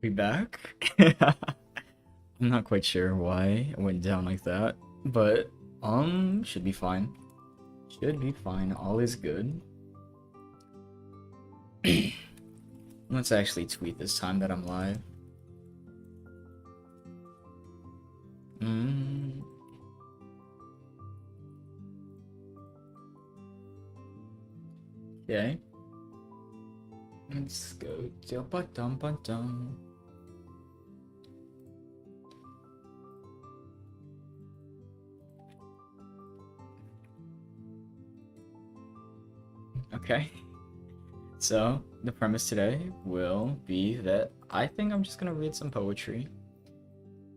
We back? I'm not quite sure why it went down like that, but should be fine. Should be fine. All is good. Let's actually tweet this time that I'm live. Okay. Let's go. Dum-ba-dum-ba-dum. Okay. So, the premise today will be that I think I'm just gonna read some poetry.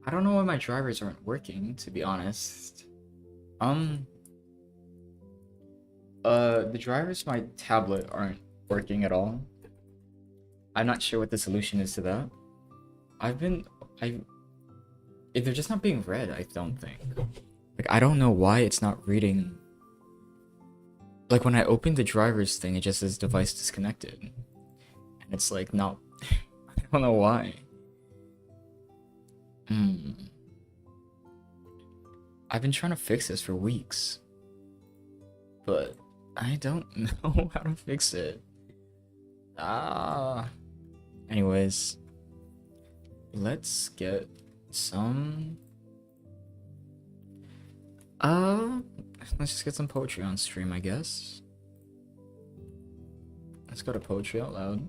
I don't know why my drivers aren't working, to be honest. The drivers to my tablet aren't working at all. I'm not sure what the solution is to that. If they're just not being read, I don't think. Like, I don't know why it's not reading. Like, when I open the drivers thing, it just says device disconnected. And it's like, not. I don't know why. I've been trying to fix this for weeks. But I don't know how to fix it. Anyways, let's get some. Let's just get some poetry on stream, I guess. Let's go to Poetry Out Loud.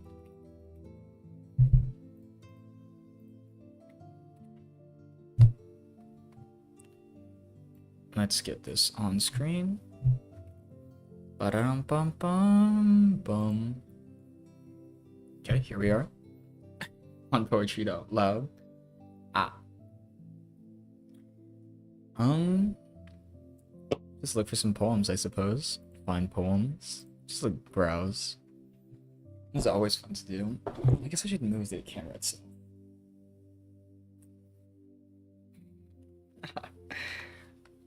Let's get this on screen. Ba-dum-bum-bum-bum. Okay, here we are. On Poetry Out Loud. Just look for some poems, I suppose. Find poems. Just like browse. It's always fun to do. I guess I should move the camera itself.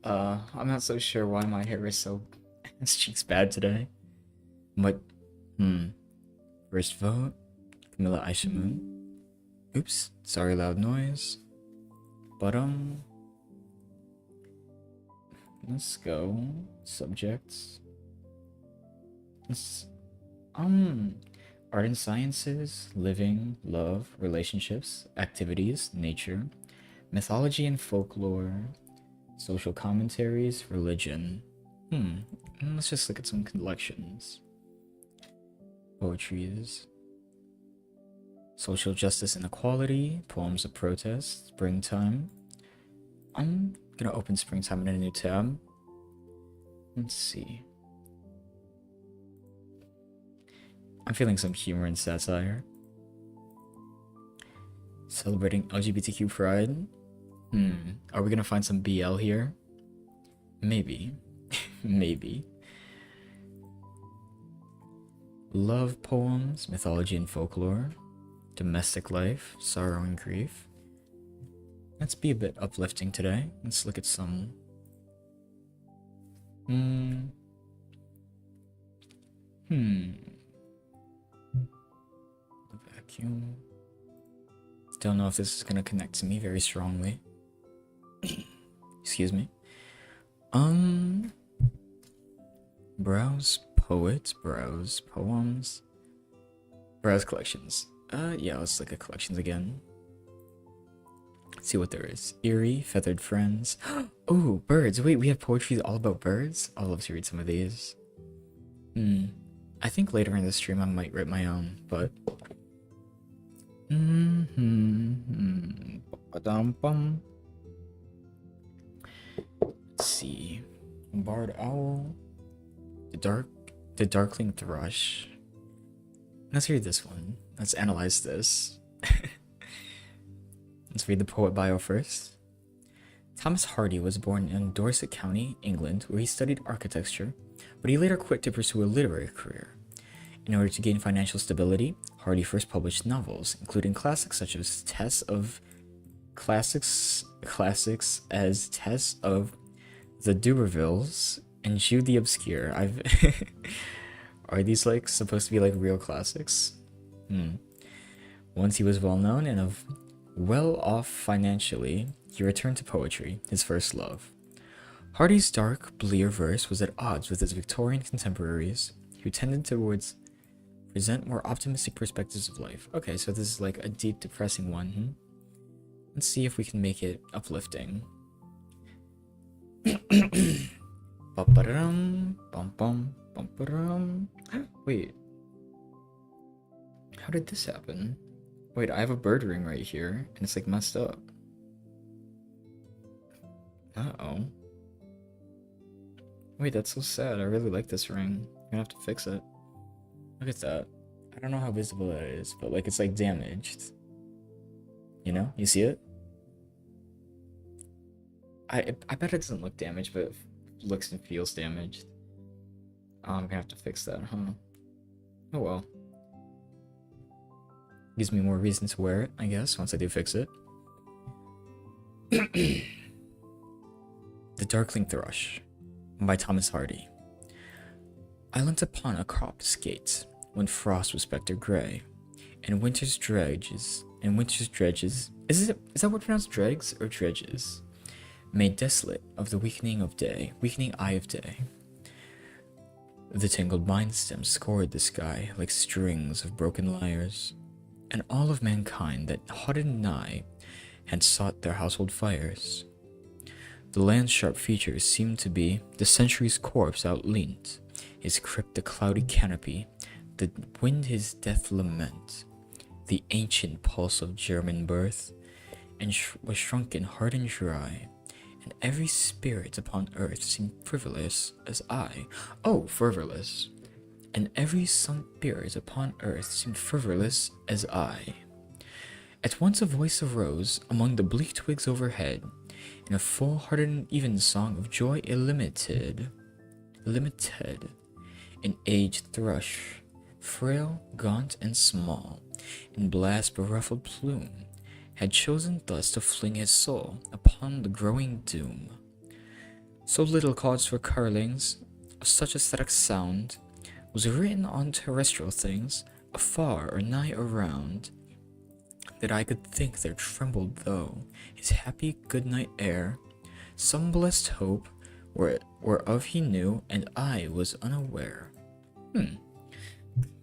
I'm not so sure why my hair is so this cheek's bad today. But first vote, Camilla Aishamoon. Oops, sorry loud noise. But let's go. Subjects. Art and sciences, living, love, relationships, activities, nature, mythology and folklore, social commentaries, religion. Let's just look at some collections. Poetry is social justice and equality, poems of protest, springtime. I'm gonna open springtime in a new tab. Let's see. I'm feeling some humor and satire. Celebrating LGBTQ pride. Are we gonna find some BL here? Maybe. Maybe. Love poems, mythology and folklore, domestic life, sorrow and grief. Let's be a bit uplifting today. Let's look at some. The vacuum. Don't know if this is gonna connect to me very strongly. Excuse me. Browse poets, browse poems, browse collections. Yeah, let's look at collections again. Let's see what there is. Eerie, feathered friends. Oh, birds. Wait, we have poetry all about birds? I'd love to read some of these. I think later in the stream I might write my own, but. Let's see. Barred owl. The darkling thrush. Let's read this one. Let's analyze this. Let's read the poet bio first. Thomas Hardy was born in Dorset County, England, where he studied architecture, but he later quit to pursue a literary career. In order to gain financial stability, Hardy first published novels, including classics such as Tess of the D'Urbervilles and Jude the Obscure. Are these like supposed to be like real classics? Once he was well known and well off financially, he returned to poetry, his first love. Hardy's dark, blear verse was at odds with his Victorian contemporaries, who tended towards present more optimistic perspectives of life. Okay, so this is like a deep, depressing one. Let's see if we can make it uplifting. Wait. How did this happen? Wait, I have a bird ring right here, and it's like messed up. Uh-oh. Wait, that's so sad. I really like this ring. I'm gonna have to fix it. Look at that. I don't know how visible that is, but like it's like damaged. You know? You see it? I bet it doesn't look damaged, but it looks and feels damaged. I'm gonna have to fix that, huh? Oh well. Gives me more reason to wear it, I guess, once I do fix it. The Darkling Thrush by Thomas Hardy. I leant upon a copse gate when frost was spectre grey, and winter's dredges, is that what pronounced dregs or dredges? Made desolate of the weakening eye of day. The tangled vine stems scored the sky like strings of broken lyres, and all of mankind that haunted nigh had sought their household fires. The land's sharp features seemed to be the century's corpse outleant, his crypt the cloudy canopy, the wind his death lament, the ancient pulse of German birth, and was shrunken hard and dry, and every spirit upon earth seemed frivolous as I. Oh, frivolous. And every spirit upon earth seemed frivolous as I. At once a voice arose among the bleak twigs overhead, in a full-hearted and even song of joy illimited. An aged thrush, frail, gaunt, and small, in blast beruffled plume, had chosen thus to fling his soul upon the growing doom. So little cause for carlings of such aesthetic sound was written on terrestrial things, afar or nigh around, that I could think there trembled though his happy good night air, some blessed hope whereof he knew, and I was unaware.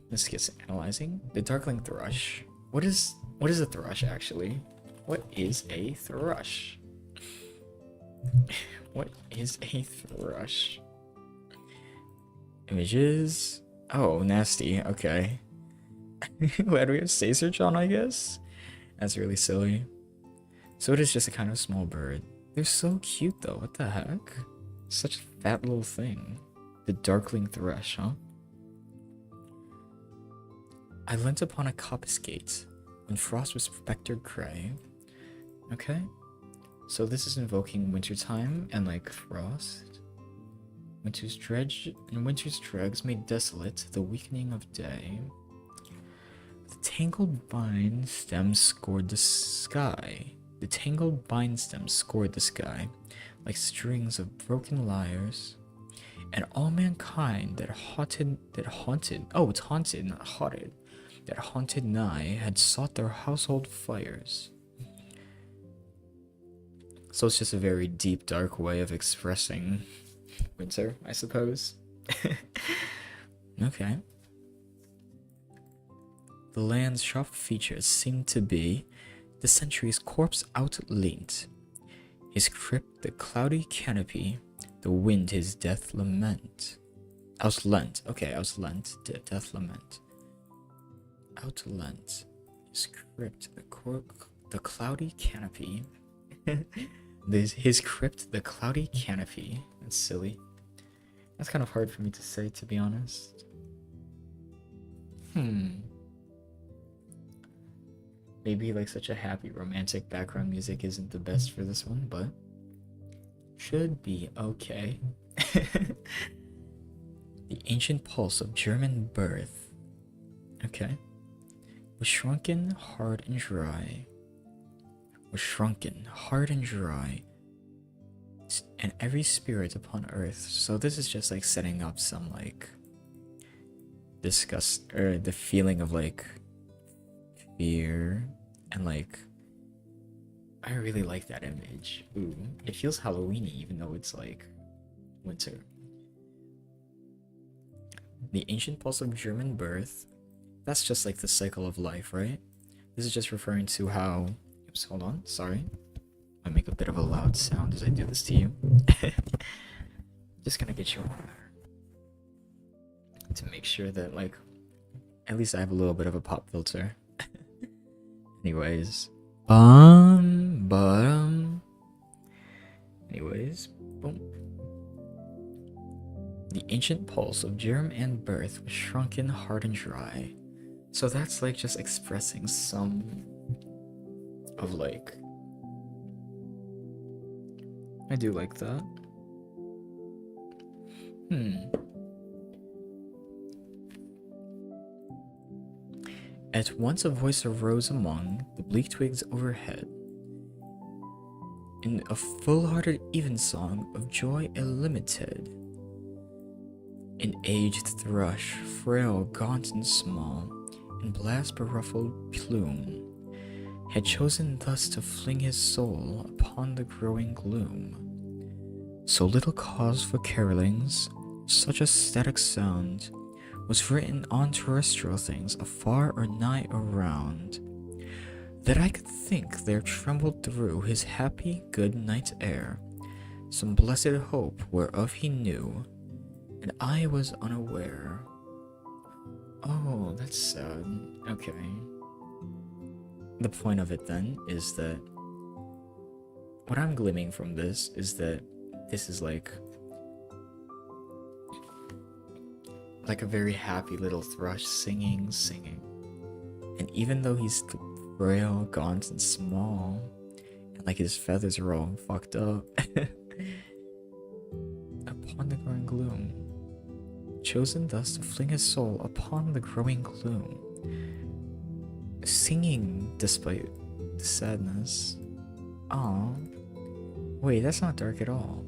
Let's get some analyzing. The Darkling Thrush. What is a thrush actually? What is a thrush? What is a thrush? Images. Oh, nasty. Okay. Why do we have say search on, I guess? That's really silly. So it is just a kind of small bird. They're so cute though. What the heck? Such a fat little thing. The Darkling Thrush, huh? I leant upon a coppice gate when frost was spectre grey. Okay. So this is invoking wintertime and like frost. Winter's dregs made desolate the weakening of day. The tangled vine stems scored the sky. The tangled vine stems scored the sky like strings of broken lyres, and all mankind that haunted, that haunted nigh had sought their household fires. So it's just a very deep, dark way of expressing winter, I suppose. Okay. The land's sharp features seemed to be the century's corpse outleant, his crypt the cloudy canopy, the wind his death lament. Outlent, okay, outlent, death lament. Outlent, his crypt the cloudy canopy. His crypt the cloudy canopy. That's silly. That's kind of hard for me to say, to be honest. Maybe like such a happy romantic background music isn't the best for this one, but should be okay. The ancient pulse of German birth, okay, was shrunken hard and dry. And every spirit upon earth. So this is just like setting up some like disgust, or the feeling of like atmosphere, and like, I really like that image. Ooh, it feels Halloweeny even though it's like winter. The ancient pulse of German birth. That's just like the cycle of life, right? This is just referring to how. Oops, hold on. Sorry. I make a bit of a loud sound as I do this to you. Just gonna get you on there to make sure that, like, at least I have a little bit of a pop filter. Anyways. Bottom. Anyways. Boom. The ancient pulse of germ and birth was shrunken, hard, and dry. So that's like just expressing some of like. I do like that. At once a voice arose among the bleak twigs overhead, in a full-hearted evensong of joy illimited. An aged thrush, frail, gaunt, and small, in blast-beruffled plume, had chosen thus to fling his soul upon the growing gloom. So little cause for carolings, such a static sound was written on terrestrial things afar or nigh around, that I could think there trembled through his happy good night air some blessed hope whereof he knew, and I was unaware. Oh, that's sad. Okay. The point of it then is that what I'm gleaming from this is that this is like a very happy little thrush singing. And even though he's frail, gaunt, and small, and like his feathers are all fucked up, upon the growing gloom, chosen thus to fling his soul upon the growing gloom, singing despite the sadness. Aw. Wait, that's not dark at all.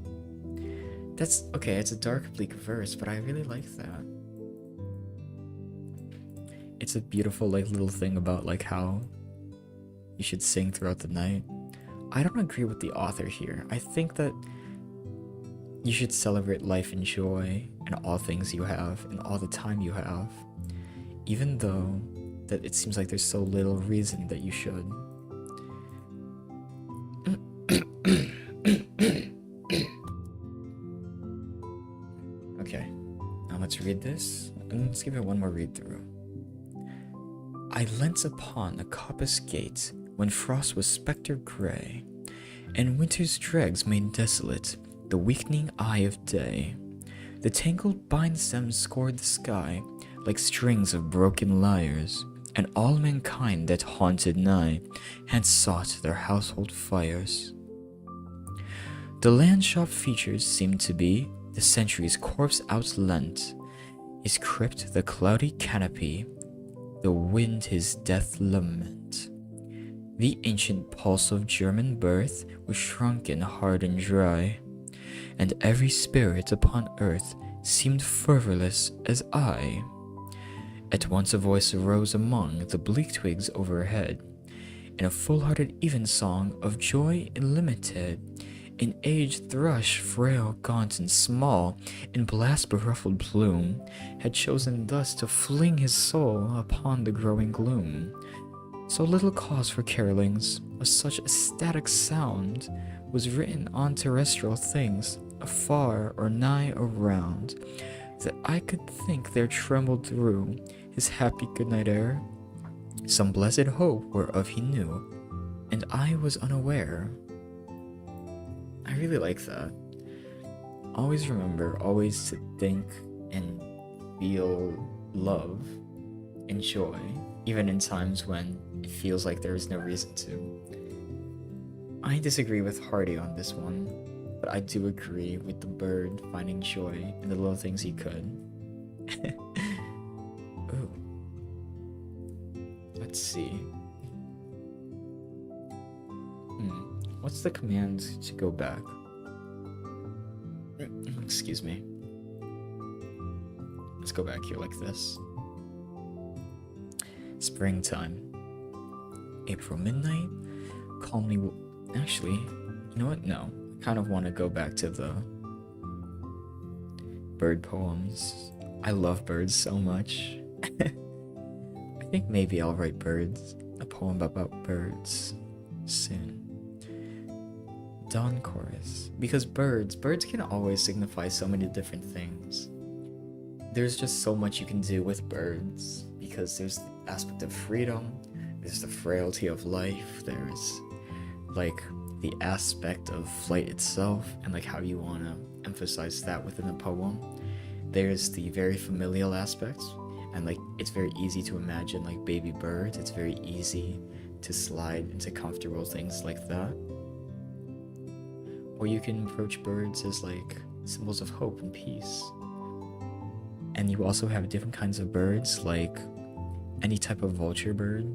That's okay, it's a dark, bleak verse, but I really like that. It's a beautiful, like, little thing about, like, how you should sing throughout the night. I don't agree with the author here. I think that you should celebrate life and joy and all things you have and all the time you have, even though that it seems like there's so little reason that you should. Okay, now let's read this, and let's give it one more read through. I leant upon a coppice gate when frost was spectre grey, and winter's dregs made desolate the weakening eye of day. The tangled pine stems scored the sky like strings of broken lyres, and all mankind that haunted nigh had sought their household fires. The land shop features seemed to be the century's corpse outlent, his crypt the cloudy canopy, the wind his death lament. The ancient pulse of German birth was shrunken, hard, and dry, and every spirit upon earth seemed fervorless as I. At once a voice arose among the bleak twigs overhead, in a full-hearted evensong of joy illimited. An aged thrush, frail, gaunt, and small, in blast-beruffled plume, had chosen thus to fling his soul upon the growing gloom. So little cause for carolings of such a static sound was written on terrestrial things afar or nigh around, that I could think there trembled through his happy good-night air some blessed hope whereof he knew, and I was unaware. I really like that. Always remember, always to think and feel love and joy, even in times when it feels like there is no reason to. I disagree with Hardy on this one, but I do agree with the bird finding joy in the little things he could. Ooh. Let's see. What's the command to go back? Excuse me. Let's go back here like this. Springtime. April Midnight, Calmly. Actually, you know what? No. I kind of want to go back to the bird poems. I love birds so much. I think maybe I'll write birds, a poem about birds soon. Dawn Chorus. Because birds can always signify so many different things. There's just so much you can do with birds, because there's the aspect of freedom, there's the frailty of life, there's like the aspect of flight itself, and like how you want to emphasize that within the poem. There's the very familial aspects, and like it's very easy to imagine like baby birds. It's very easy to slide into comfortable things like that. Or you can approach birds as like symbols of hope and peace. And you also have different kinds of birds, like any type of vulture bird,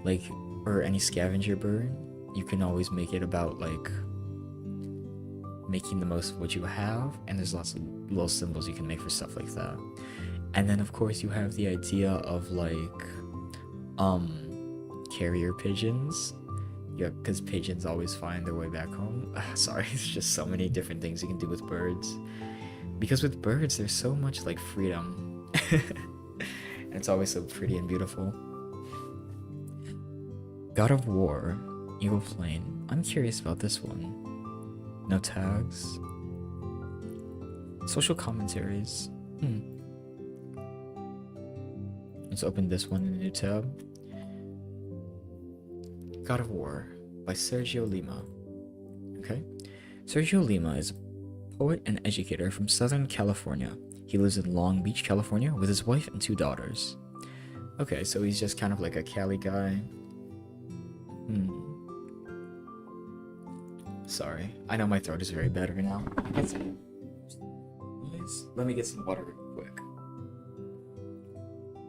like, or any scavenger bird. You can always make it about like making the most of what you have, and there's lots of little symbols you can make for stuff like that. And then of course you have the idea of like carrier pigeons. Yeah, because pigeons always find their way back home. Sorry, there's just so many different things you can do with birds. Because with birds, there's so much like freedom. And it's always so pretty and beautiful. God of War, Eagle Flame. I'm curious about this one. No tags. Social commentaries. Let's open this one in a new tab. God of War by Sergio Lima. Okay. Sergio Lima is a poet and educator from Southern California. He lives in Long Beach, California with his wife and 2 daughters. Okay, so he's just kind of like a Cali guy. Sorry. I know my throat is very bad right now. Let me get some water real quick.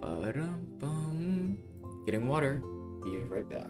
Ba-dum-bum. Getting water. Be right back.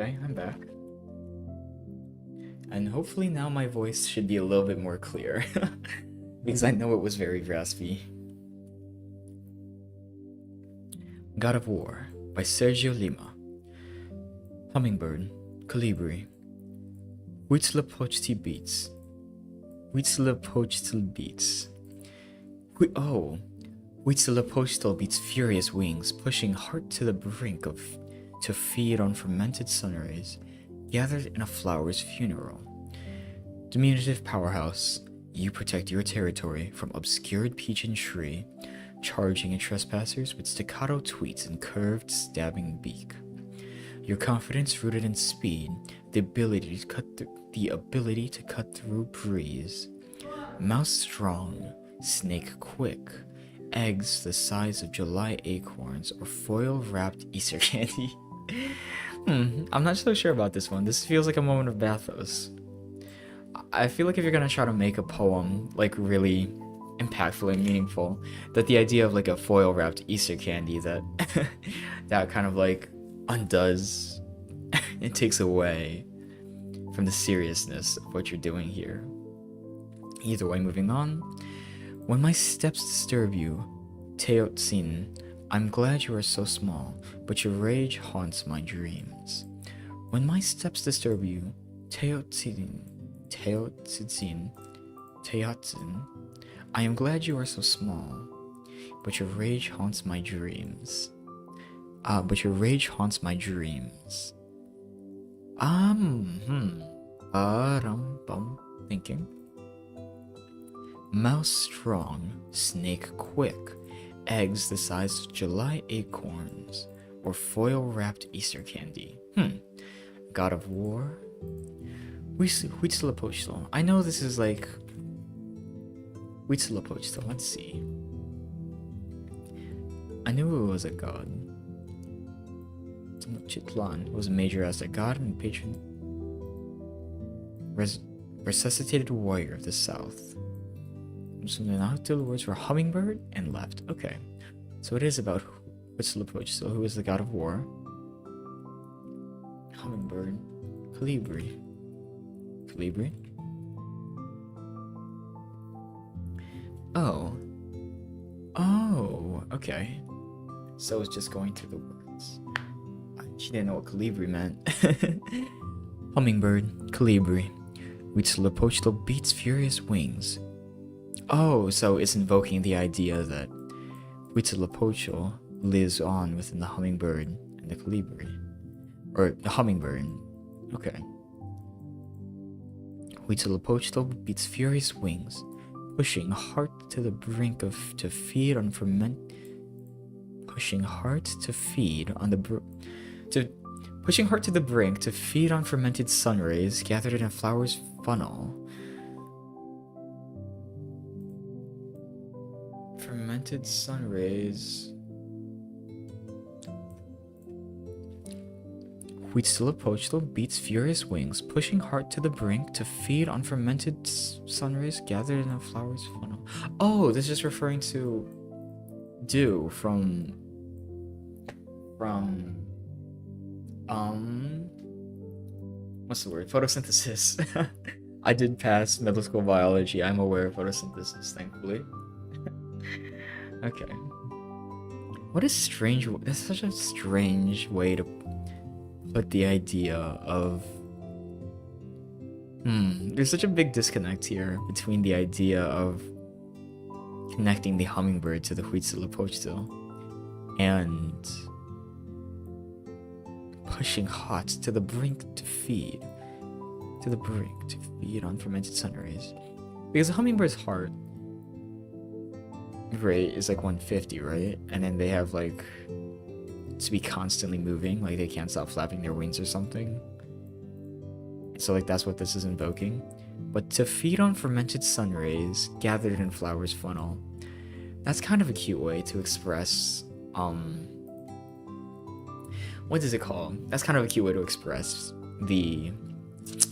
Okay, I'm back. And hopefully now my voice should be a little bit more clear. Because I know it was very raspy. God of War by Sergio Lima. Hummingbird, Colibri. Huitzilopochtli beats. Huitzilopochtli beats. Huitzilopochtli beats furious wings, pushing heart to the brink to feed on fermented sun rays, gathered in a flower's funeral. Diminutive powerhouse, you protect your territory from obscured pigeon tree, charging at trespassers with staccato tweets and curved, stabbing beak. Your confidence rooted in speed, the ability to cut through breeze. Mouse strong, snake quick, eggs the size of July acorns or foil-wrapped Easter candy. I'm not so sure about this one. This feels like a moment of bathos. I feel like if you're gonna try to make a poem like really impactful and meaningful, that the idea of like a foil-wrapped Easter candy that that kind of like undoes it takes away from the seriousness of what you're doing here. Either way, moving on. When my steps disturb you, Teotzin, I'm glad you are so small, but your rage haunts my dreams. When my steps disturb you, Teotzin, I am glad you are so small, but your rage haunts my dreams. Thinking. Mouse strong, snake quick, eggs the size of July acorns, or foil wrapped Easter candy. God of War. Huitzilopochtli. I know this is like Huitzilopochtli. Let's see. I knew it was a god. Tenochtitlan was a major Aztec god and patron. Resuscitated warrior of the south. So the Noctil words for hummingbird and left. Okay. So it is about Huitzilopochtli, who is the god of war. Hummingbird. Colibri. Colibri? Oh. Oh, okay. So it's just going through the words. She didn't know what Colibri meant. Hummingbird. Colibri. Huitzilopochtli beats furious wings. Oh, so it's invoking the idea that Huitzilopochtli lives on within the hummingbird and the colibri. Or the hummingbird. Okay. Huitzilopochtli beats furious wings, pushing heart to the brink to feed on fermented sun rays gathered in a flower's funnel. Fermented sun rays. Huitzilopochtli beats furious wings, pushing heart to the brink to feed on fermented sun rays gathered in a flower's funnel. Oh, this is referring to dew from what's the word? Photosynthesis. I did pass middle school biology. I'm aware of photosynthesis, thankfully. Okay. What a strange... That's such a strange way to put the idea of... There's such a big disconnect here between the idea of connecting the hummingbird to the Huitzilopochtli and pushing hot to the brink to feed. To the brink to feed on fermented sun rays. Because the hummingbird's heart rate is like 150, right? And then they have like to be constantly moving, like they can't stop flapping their wings or something. So like that's what this is invoking. But to feed on fermented sun rays gathered in flower's funnel, that's kind of a cute way to express what is it called? That's kind of a cute way to express the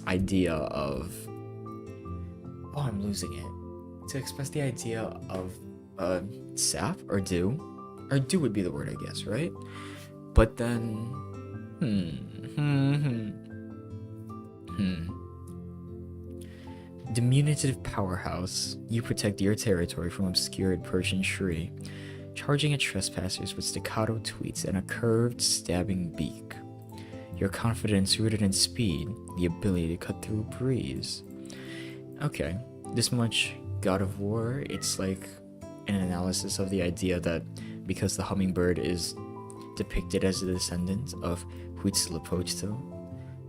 idea of I'm losing it. To express the idea of sap or dew. Or dew would be the word, I guess, right? But then Diminutive powerhouse. You protect your territory from obscured Persian shri, charging at trespassers with staccato tweets and a curved, stabbing beak. Your confidence rooted in speed, the ability to cut through breeze. Okay, this much God of War, it's like an analysis of the idea that because the hummingbird is depicted as a descendant of Huitzilopochtli.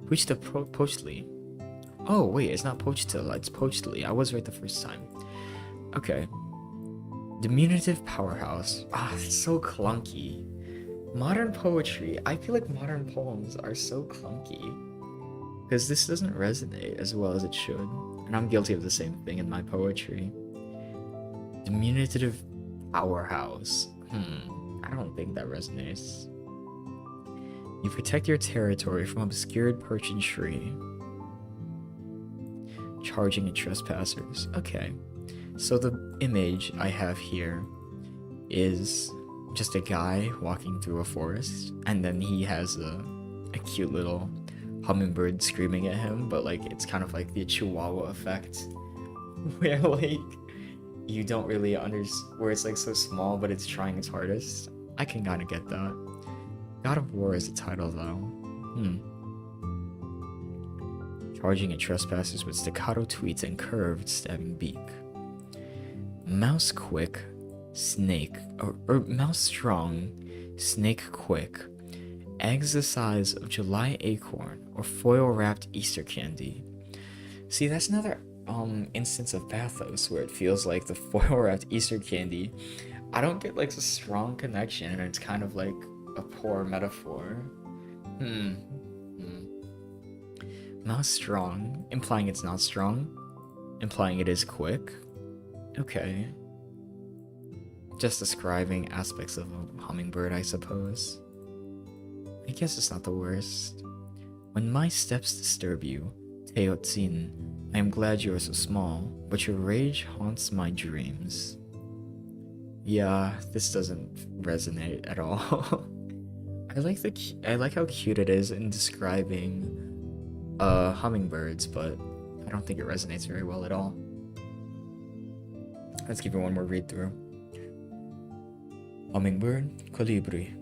Huitzilopochtli. Oh wait, it's not Pochtli, it's Pochtli. I was right the first time. Okay. Diminutive powerhouse. It's so clunky. Modern poetry. I feel like modern poems are so clunky. Because this doesn't resonate as well as it should. And I'm guilty of the same thing in my poetry. Diminutive powerhouse. I don't think that resonates. You protect your territory from obscured Persian shri, charging at trespassers. Okay. So the image I have here is just a guy walking through a forest, and then he has a cute little hummingbird screaming at him, but like it's kind of like the Chihuahua effect, where like you don't really understand, where it's like so small, but it's trying its hardest. I can kind of get that. God of War is the title though. Charging at trespassers with staccato tweets and curved, stabbing beak. Mouse quick, snake, or mouse strong, snake quick. Eggs the size of July acorn or foil wrapped Easter candy. See, that's another instance of pathos where it feels like the foil wrapped Easter candy. I don't get like a strong connection, and it's kind of like a poor metaphor. Hmm. Hmm. Not strong, implying it's not strong, implying it is quick. Okay. Just describing aspects of a hummingbird, I suppose. I guess it's not the worst. When my steps disturb you, Teotzin, I am glad you are so small, but your rage haunts my dreams. Yeah, this doesn't resonate at all. I like how cute it is in describing hummingbirds, but I don't think it resonates very well at all. Let's give it one more read through. Hummingbird, colibri.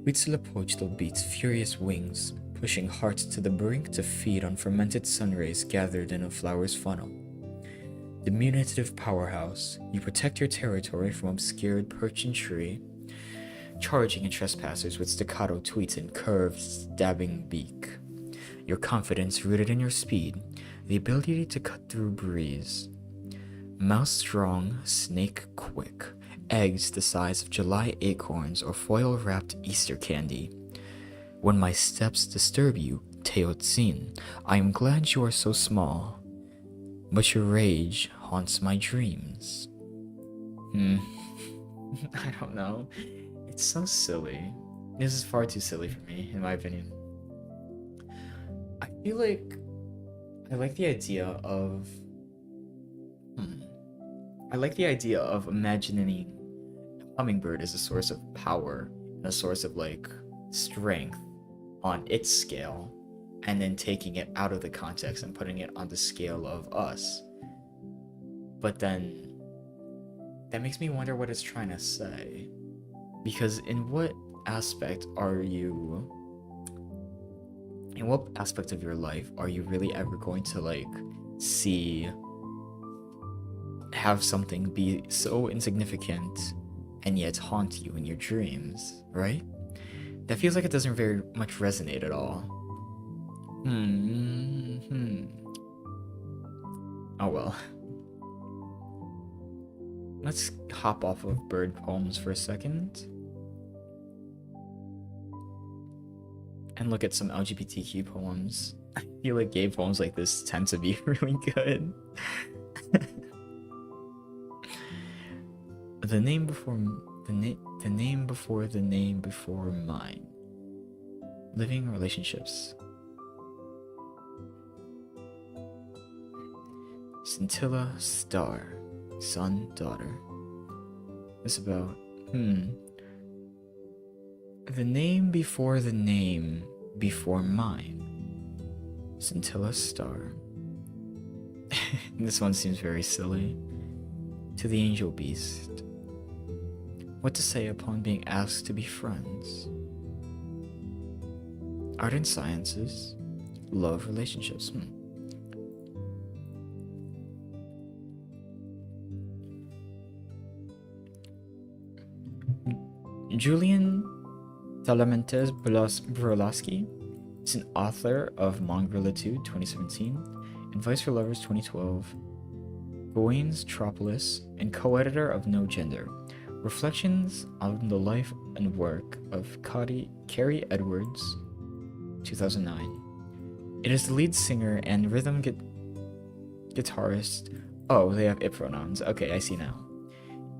Huitzilopochtli beats furious wings, pushing hearts to the brink to feed on fermented sunrays gathered in a flower's funnel. Diminutive powerhouse, you protect your territory from obscured perch and tree, charging at trespassers with staccato tweets and curved, stabbing beak. Your confidence rooted in your speed, the ability to cut through breeze. Mouse strong, snake quick, eggs the size of July acorns or foil-wrapped Easter candy. When my steps disturb you, Teotzin, I am glad you are so small, but your rage haunts my dreams. I don't know. It's so silly. This is far too silly for me, in my opinion. I feel like I like the idea of I like the idea of imagining a hummingbird as a source of power and a source of like strength on its scale, and then taking it out of the context and putting it on the scale of us. But then that makes me wonder what it's trying to say. Because in what aspect of your life are you really ever going to like have something be so insignificant and yet haunt you in your dreams, right? That feels like it doesn't very much resonate at all. Oh well. Let's hop off of bird poems for a second and look at some LGBTQ poems. I feel like gay poems like this tend to be really good. The name before the name before mine. Living relationships. Scintilla, star, son, daughter. It's about the name before mine. Scintilla, star. This one seems very silly. To the angel beast. What to say upon being asked to be friends? Art and sciences. Love relationships. Julian Talamentes Brolaski is an author of Mongolitude 2017, Advice for Lovers 2012, Gawain's Tropolis, and co-editor of No Gender, Reflections on the Life and Work of Carrie Edwards, 2009. It is the lead singer and rhythm guitarist. Oh, they have it pronouns. Okay, I see now.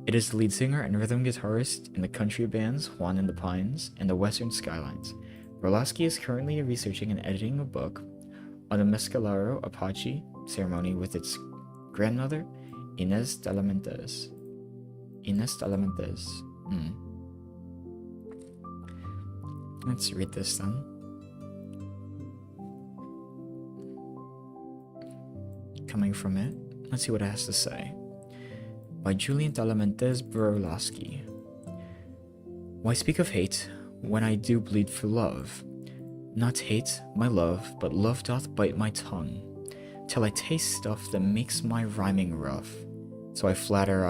It is the lead singer and rhythm guitarist in the country bands Juan and the Pines and the Western Skylines. Brolaski is currently researching and editing a book on the Mescalero Apache ceremony with its grandmother, Inés Talamentes. Let's read this then. Coming from it, let's see what it has to say. By Julian Talamentes Brolaski. Why speak of hate when I do bleed for love? Not hate, my love, but love doth bite my tongue, till I taste stuff that makes my rhyming rough. So flatter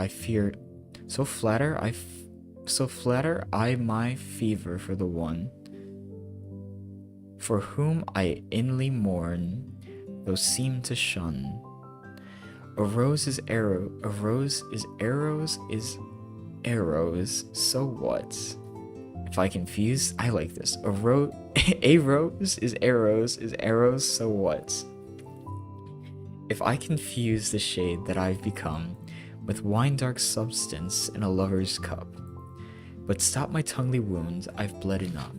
I my fever for the one, for whom I inly mourn, though seem to shun. A rose is arrows, so what? If I confuse, I like this. A rose is arrows, so what? If I confuse the shade that I've become with wine dark substance in a lover's cup, but stop my tonguely wound, I've bled enough.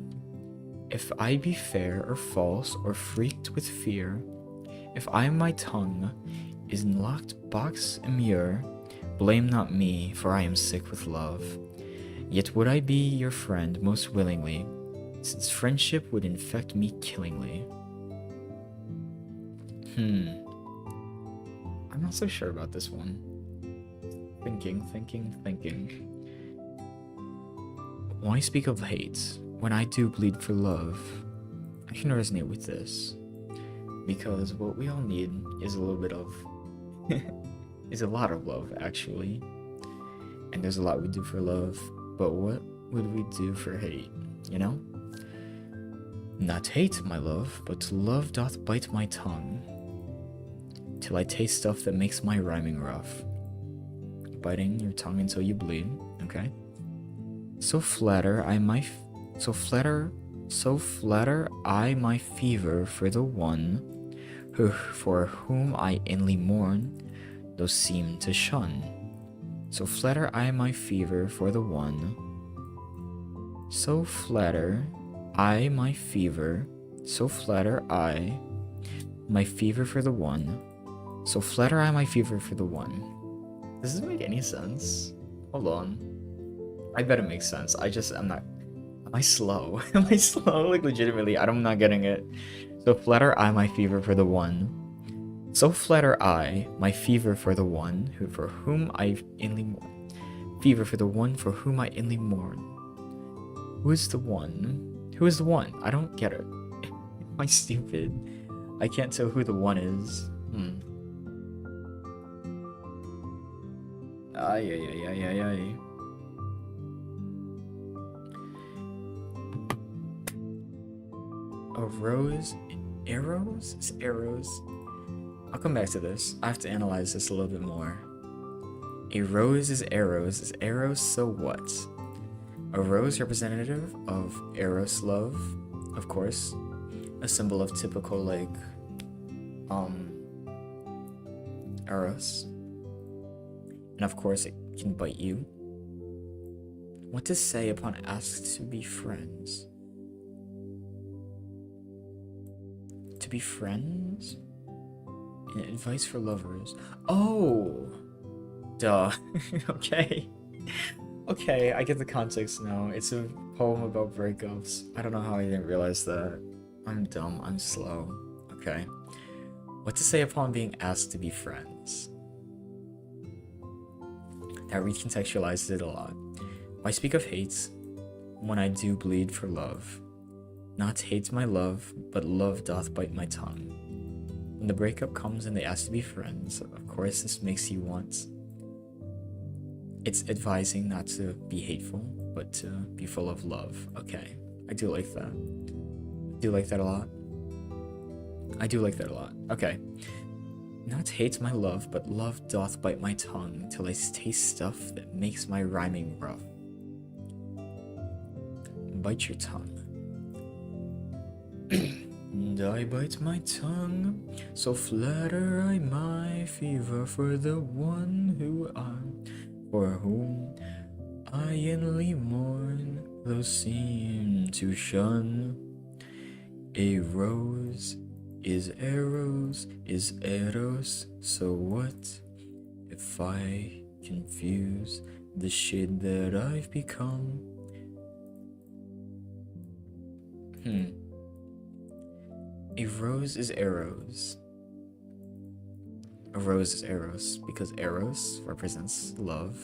If I be fair or false or freaked with fear, if my tongue is in locked box immure, blame not me, for I am sick with love. Yet would I be your friend most willingly, since friendship would infect me killingly. I'm not so sure about this one. Thinking. When I speak of hate, when I do bleed for love, I can resonate with this. Because what we all need is a little bit of... is a lot of love, actually. And there's a lot we do for love, but what would we do for hate, you know? Not hate, my love, but love doth bite my tongue, till I taste stuff that makes my rhyming rough. Biting your tongue until you bleed, okay? So flatter I my fever for the one who for whom I inly mourn, though seem to shun. So flatter I my fever for the one. So flatter I my fever. So flatter I my fever for the one. So flatter I my fever for the one. Does this make any sense? Hold on. I bet it makes sense. I'm not. Am I slow? Am I slow? Like, legitimately, I'm not getting it. So flatter I my fever for the one. So flatter I my fever for the one who for whom I inly mourn. Fever for the one for whom I inly mourn. Who is the one? Who is the one? I don't get it. Am I stupid? I can't tell who the one is. Ay. A rose, arrows? It's arrows. I'll come back to this. I have to analyze this a little bit more. A rose is arrows, so what? A rose representative of Eros love, of course. A symbol of typical, like, Eros. And of course, it can bite you. What to say upon asked to be friends? To be friends? And advice for lovers. Oh! Duh. Okay. Okay, I get the context now. It's a poem about breakups. I don't know how I didn't realize that. I'm dumb. I'm slow. Okay. What to say upon being asked to be friends? That recontextualizes it a lot. I speak of hate when I do bleed for love. Not hate my love, but love doth bite my tongue. When the breakup comes and they ask to be friends, of course this makes you want... It's advising not to be hateful, but to be full of love. Okay, I do like that. I do like that a lot. I do like that a lot. Okay. Not hate my love, but love doth bite my tongue, till I taste stuff that makes my rhyming rough. Bite your tongue. And I bite my tongue, so flatter I my fever for the one for whom I inly mourn, though seem to shun. A rose is arrows, is eros, so what? If I confuse the shade that I've become. A rose is arrows. A rose is eros, because eros represents love,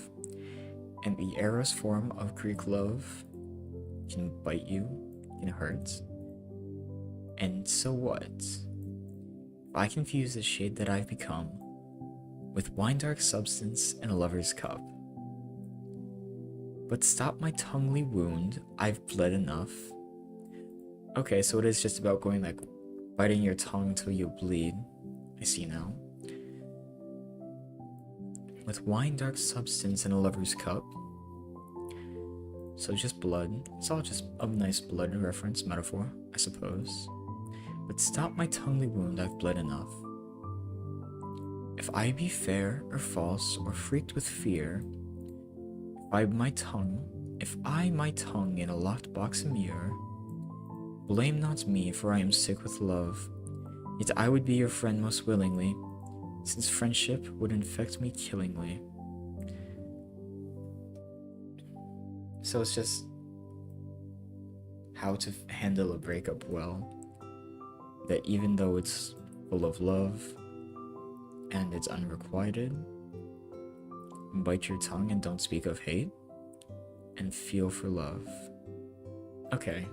and the eros form of Greek love can bite you, can hurt. And so what? If I confuse the shade that I've become with wine dark substance in a lover's cup, but stop my tonguely wound, I've bled enough. Okay, so it is just about going like biting your tongue till you bleed. I see now. With wine dark substance in a lover's cup, So just blood. It's all just a nice blood reference metaphor, I suppose. But stop my tonguely wound, I've bled enough. If I be fair or false or freaked with fear, if I my tongue in a locked box mirror, blame not me, for I am sick with love. Yet I would be your friend most willingly, since friendship would infect me killingly. So it's just how to handle a breakup well. That even though it's full of love and it's unrequited, bite your tongue and don't speak of hate, and feel for love. Okay.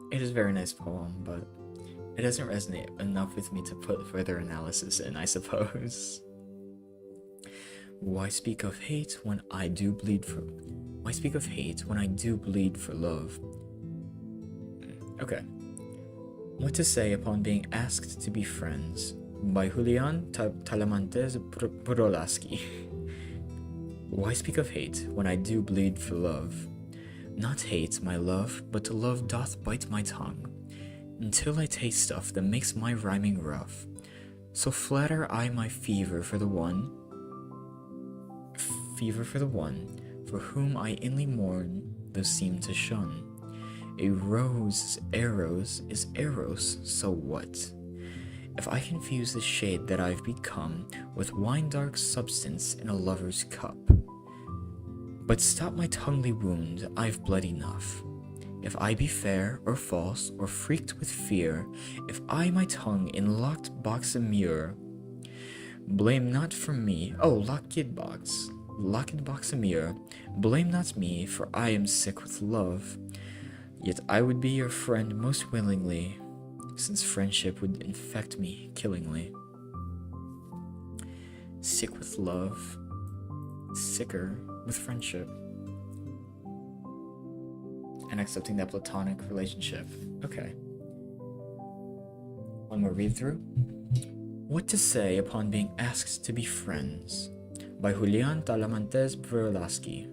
It is a very nice poem, but it doesn't resonate enough with me to put further analysis in, I suppose. Why speak of hate when I do bleed for love? Okay. What to say upon being asked to be friends, by Julian Talamantes Brolaski. Why speak of hate when I do bleed for love? Not hate, my love, but love doth bite my tongue, until I taste stuff that makes my rhyming rough. So flatter I my fever for the one, for whom I inly mourn, though seem to shun. A rose's arrows is eros, so what? If I confuse the shade that I've become with wine-dark substance in a lover's cup. But stop my tonguely wound, I've bled enough. If I be fair or false or freaked with fear, if I my tongue in locked box a mirror, blame not from me, locked box a mirror, blame not me, for I am sick with love. Yet I would be your friend most willingly, since friendship would infect me killingly. Sick with love, sicker with friendship, and accepting that platonic relationship. Okay. One more read through. What to say upon being asked to be friends, by Julian Talamantes Brolaski.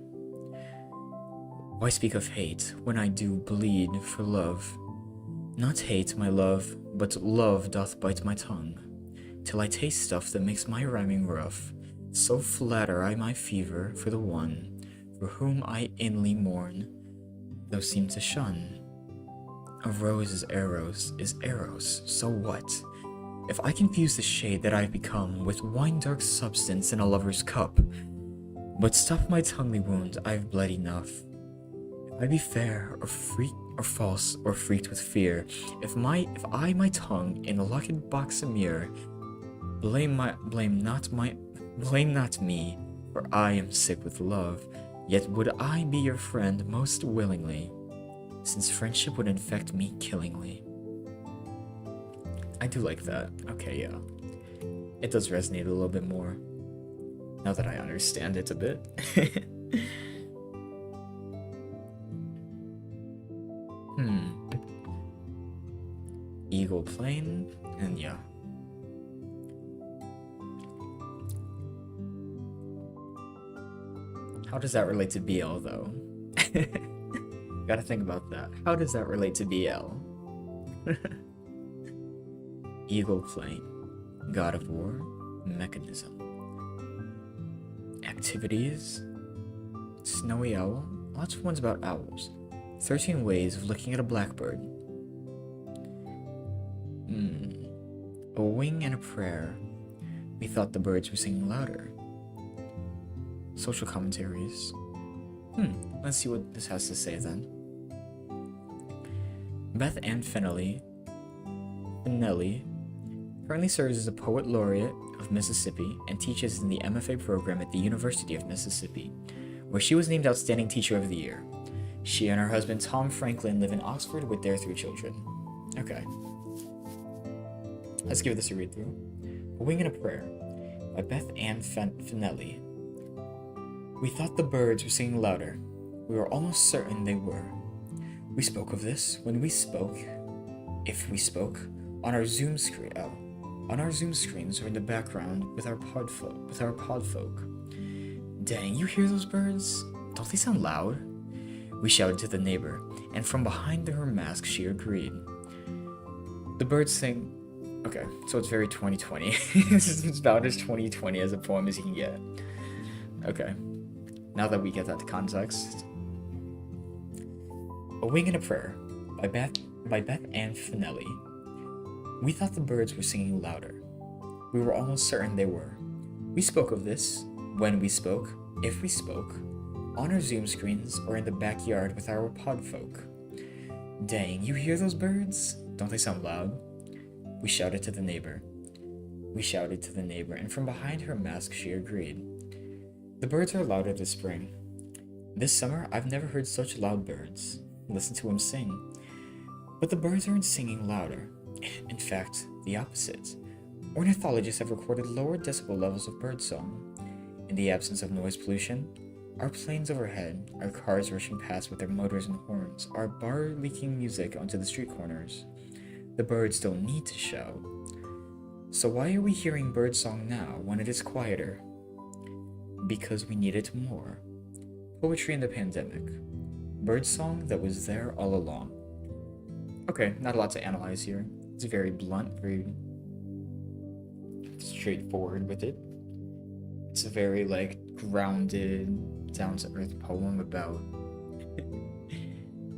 Why speak of hate when I do bleed for love? Not hate, my love, but love doth bite my tongue, till I taste stuff that makes my rhyming rough. So flatter I my fever for the one, for whom I inly mourn, though seem to shun. A rose's arrows is eros, so what? If I confuse the shade that I've become with wine-dark substance in a lover's cup. But stop my tonguely wound, I've bled enough. If I be fair or false or freaked with fear, if I my tongue in a locked box a mirror, blame not me, for I am sick with love. Yet would I be your friend most willingly, since friendship would infect me killingly. I do like that. Okay, yeah. It does resonate a little bit more, now that I understand it a bit. Eagle Plain, and yeah. How does that relate to BL though? Gotta think about that. How does that relate to BL? Eagle Plain, God of War, Mechanism. Activities, Snowy Owl, lots of ones about owls. 13 ways of looking at a blackbird. A wing and a prayer. We thought the birds were singing louder. Social commentaries. Let's see what this has to say then. Beth Ann Finelli currently serves as a Poet Laureate of Mississippi and teaches in the MFA program at the University of Mississippi, where she was named Outstanding Teacher of the Year. She and her husband Tom Franklin live in Oxford with their 3 children. Okay. Let's give this a read through. A Wing and a Prayer by Beth Ann Finelli. We thought the birds were singing louder. We were almost certain they were. We spoke of this when we spoke, if we spoke, on our Zoom screen. On our Zoom screens or in the background with our pod folk. Dang, you hear those birds? Don't they sound loud? We shouted to the neighbor, and from behind her mask she agreed. The birds sing. Okay, so it's very 2020. This is about as 2020 as a poem as you can get. Okay, now that we get that context. A Wing and a Prayer by Beth Ann Finelli. We thought the birds were singing louder. We were almost certain they were. We spoke of this, when we spoke, if we spoke, on our Zoom screens or in the backyard with our pod folk. Dang, you hear those birds? Don't they sound loud? We shouted to the neighbor. We shouted to the neighbor, and from behind her mask she agreed. The birds are louder this spring. This summer, I've never heard such loud birds. Listen to them sing. But the birds aren't singing louder. In fact, the opposite. Ornithologists have recorded lower decibel levels of birdsong. In the absence of noise pollution, our planes overhead, our cars rushing past with their motors and horns, our bar leaking music onto the street corners. The birds don't need to shout. So why are we hearing birdsong now when it is quieter? Because we need it more. Poetry in the pandemic. Birdsong that was there all along. Okay, not a lot to analyze here. It's very blunt, very straightforward with it. It's a very grounded, down-to-earth poem about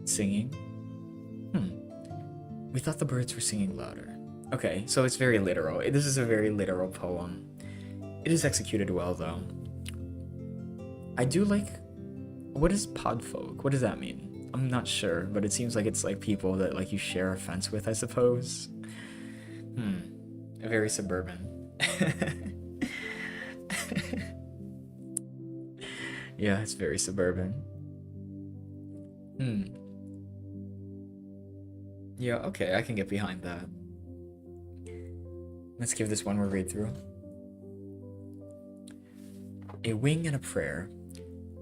singing. We thought the birds were singing louder. Okay, so it's very literal. This is a very literal poem. It is executed well, though. I do like... What is podfolk? What does that mean? I'm not sure, but it seems like it's people that you share a fence with, I suppose. Very suburban. Yeah, it's very suburban. Yeah, okay, I can get behind that. Let's give this one more read through. A Wing and a Prayer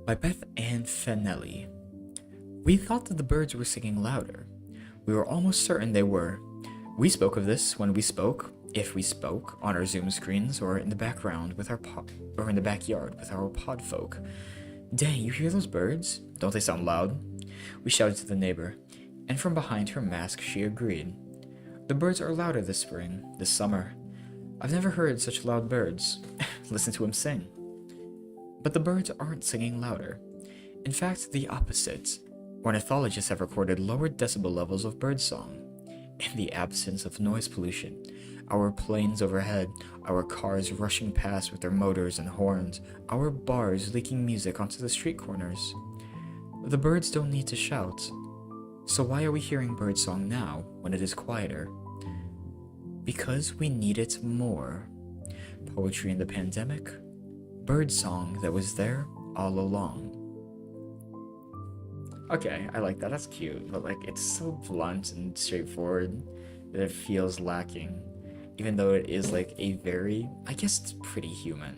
by Beth Ann Finelli. We thought that the birds were singing louder. We were almost certain they were. We spoke of this when we spoke, if we spoke, on our Zoom screens or in the background with or in the backyard with our pod folk. Dang, you hear those birds? Don't they sound loud? We shouted to the neighbor, and from behind her mask she agreed. The birds are louder this spring, this summer. I've never heard such loud birds. Listen to them sing. But the birds aren't singing louder. In fact, the opposite. Ornithologists have recorded lower decibel levels of birdsong. In the absence of noise pollution, our planes overhead, our cars rushing past with their motors and horns, our bars leaking music onto the street corners. The birds don't need to shout. So why are we hearing birdsong now when it is quieter? Because we need it more. Poetry in the pandemic. Birdsong that was there all along. Okay, I like that. That's cute, but it's so blunt and straightforward that it feels lacking. Even though it is a very, I guess it's pretty human,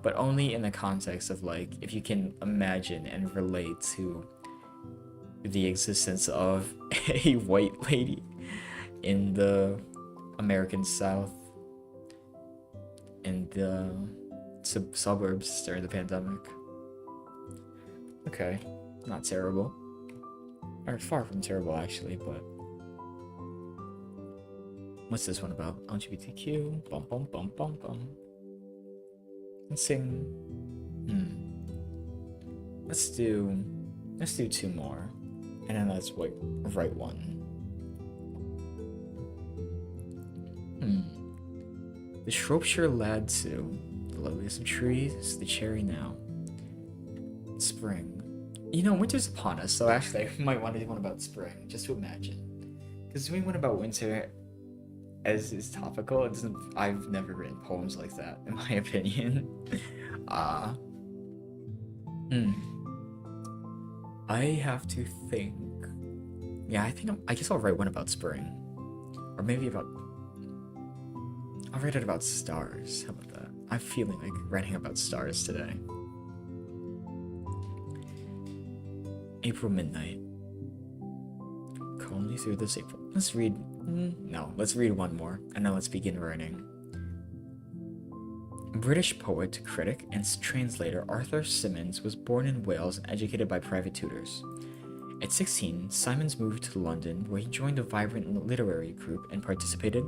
but only in the context of if you can imagine and relate to the existence of a white lady in the American South, in the suburbs during the pandemic. Okay, not terrible. Or far from terrible, actually, but... What's this one about? LGBTQ. Bum bum bum bum bum. Let's sing. Let's do 2 more, and then let's write one. The Shropshire Lad Sue. The loveliest of trees, the cherry now. Spring. Winter's upon us, so actually I might want to do one about spring, just to imagine. Because doing one about winter as is topical, I've never written poems like that, in my opinion. I have to think. Yeah, I guess I'll write one about spring. Or maybe I'll write it about stars. How about that? I'm feeling like writing about stars today. April Midnight. Calmly through this April. Let's read one more, and then let's begin writing. British poet, critic, and translator Arthur Symons was born in Wales and educated by private tutors. At 16, Symons moved to London, where he joined a vibrant literary group and participated,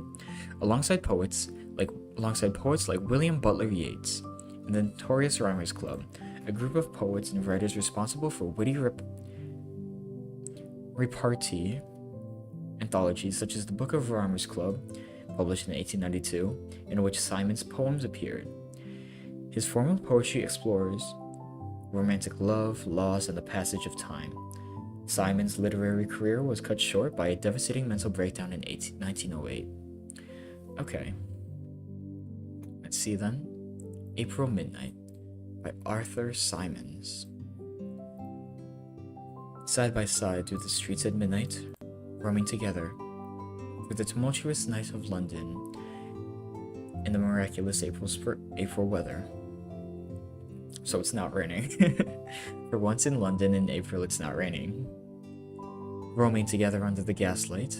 alongside poets like William Butler Yeats, in the notorious Rhymers Club, a group of poets and writers responsible for witty repartee anthologies such as the Book of Rhymers Club, published in 1892, in which Symons' poems appeared. His formal poetry explores romantic love, loss, and the passage of time. Symons' literary career was cut short by a devastating mental breakdown in 1908. Okay. Let's see then. April Midnight by Arthur Symons. Side by side through the streets at midnight, roaming together, through the tumultuous night of London, in the miraculous April weather. So it's not raining. For once in London in April, it's not raining. Roaming together under the gaslight,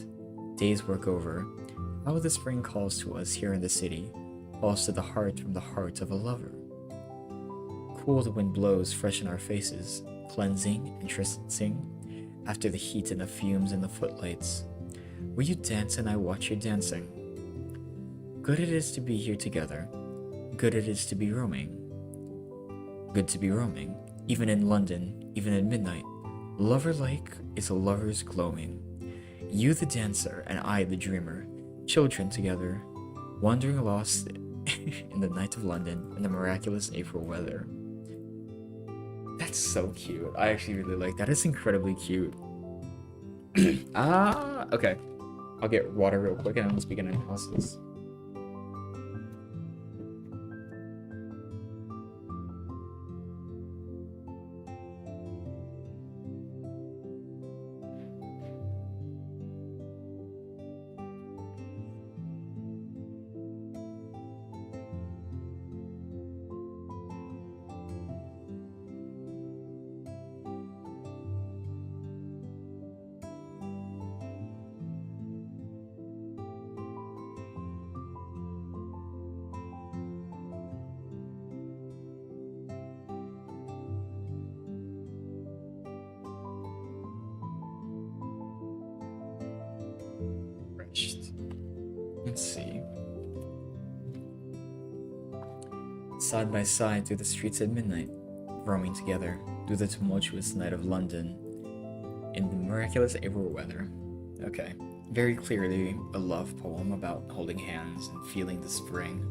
day's work over, how the spring calls to us here in the city, calls to the heart from the heart of a lover. Cool the wind blows fresh in our faces, cleansing, entrancing, after the heat and the fumes and the footlights. Will you dance and I watch you dancing? Good it is to be here together, good it is to be roaming. Good to be roaming, even in London, even at midnight. Lover-like is a lover's gloaming. You the dancer and I the dreamer, children together, wandering lost in the night of London in the miraculous April weather. That's so cute. I actually really like that. It's incredibly cute. Okay. I'll get water real quick and then let's begin analysis. Let's see. Side by side through the streets at midnight, roaming together through the tumultuous night of London in the miraculous April weather. Okay, very clearly a love poem about holding hands and feeling the spring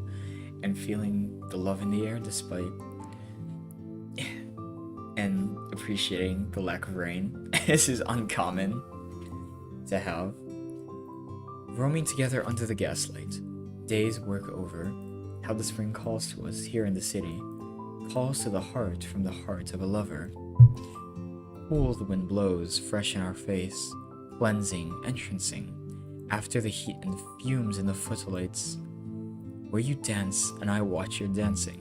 and feeling the love in the air despite and appreciating the lack of rain. This is uncommon to have. Roaming together under the gaslight, day's work over, how the spring calls to us here in the city, calls to the heart from the heart of a lover. Cool the wind blows fresh in our face, cleansing, entrancing, after the heat and the fumes and the footlights, where you dance and I watch your dancing.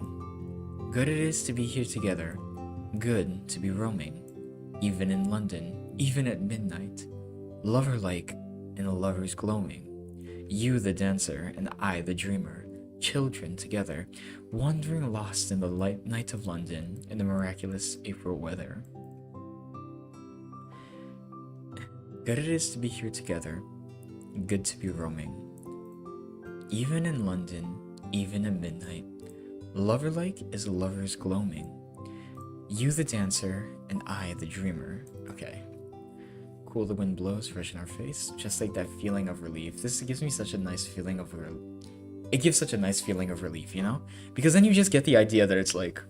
Good it is to be here together, good to be roaming, even in London, even at midnight, lover-like in a lover's gloaming. You the dancer and I the dreamer, children together, wandering lost in the light night of London in the miraculous April weather. Good it is to be here together, good to be roaming. Even in London, even at midnight, lover-like is a lover's gloaming. You the dancer and I the dreamer. Okay. Cool the wind blows fresh in our face, just like that feeling of relief. This gives me such a nice feeling of it gives such a nice feeling of relief, you know? Because then you just get the idea that it's like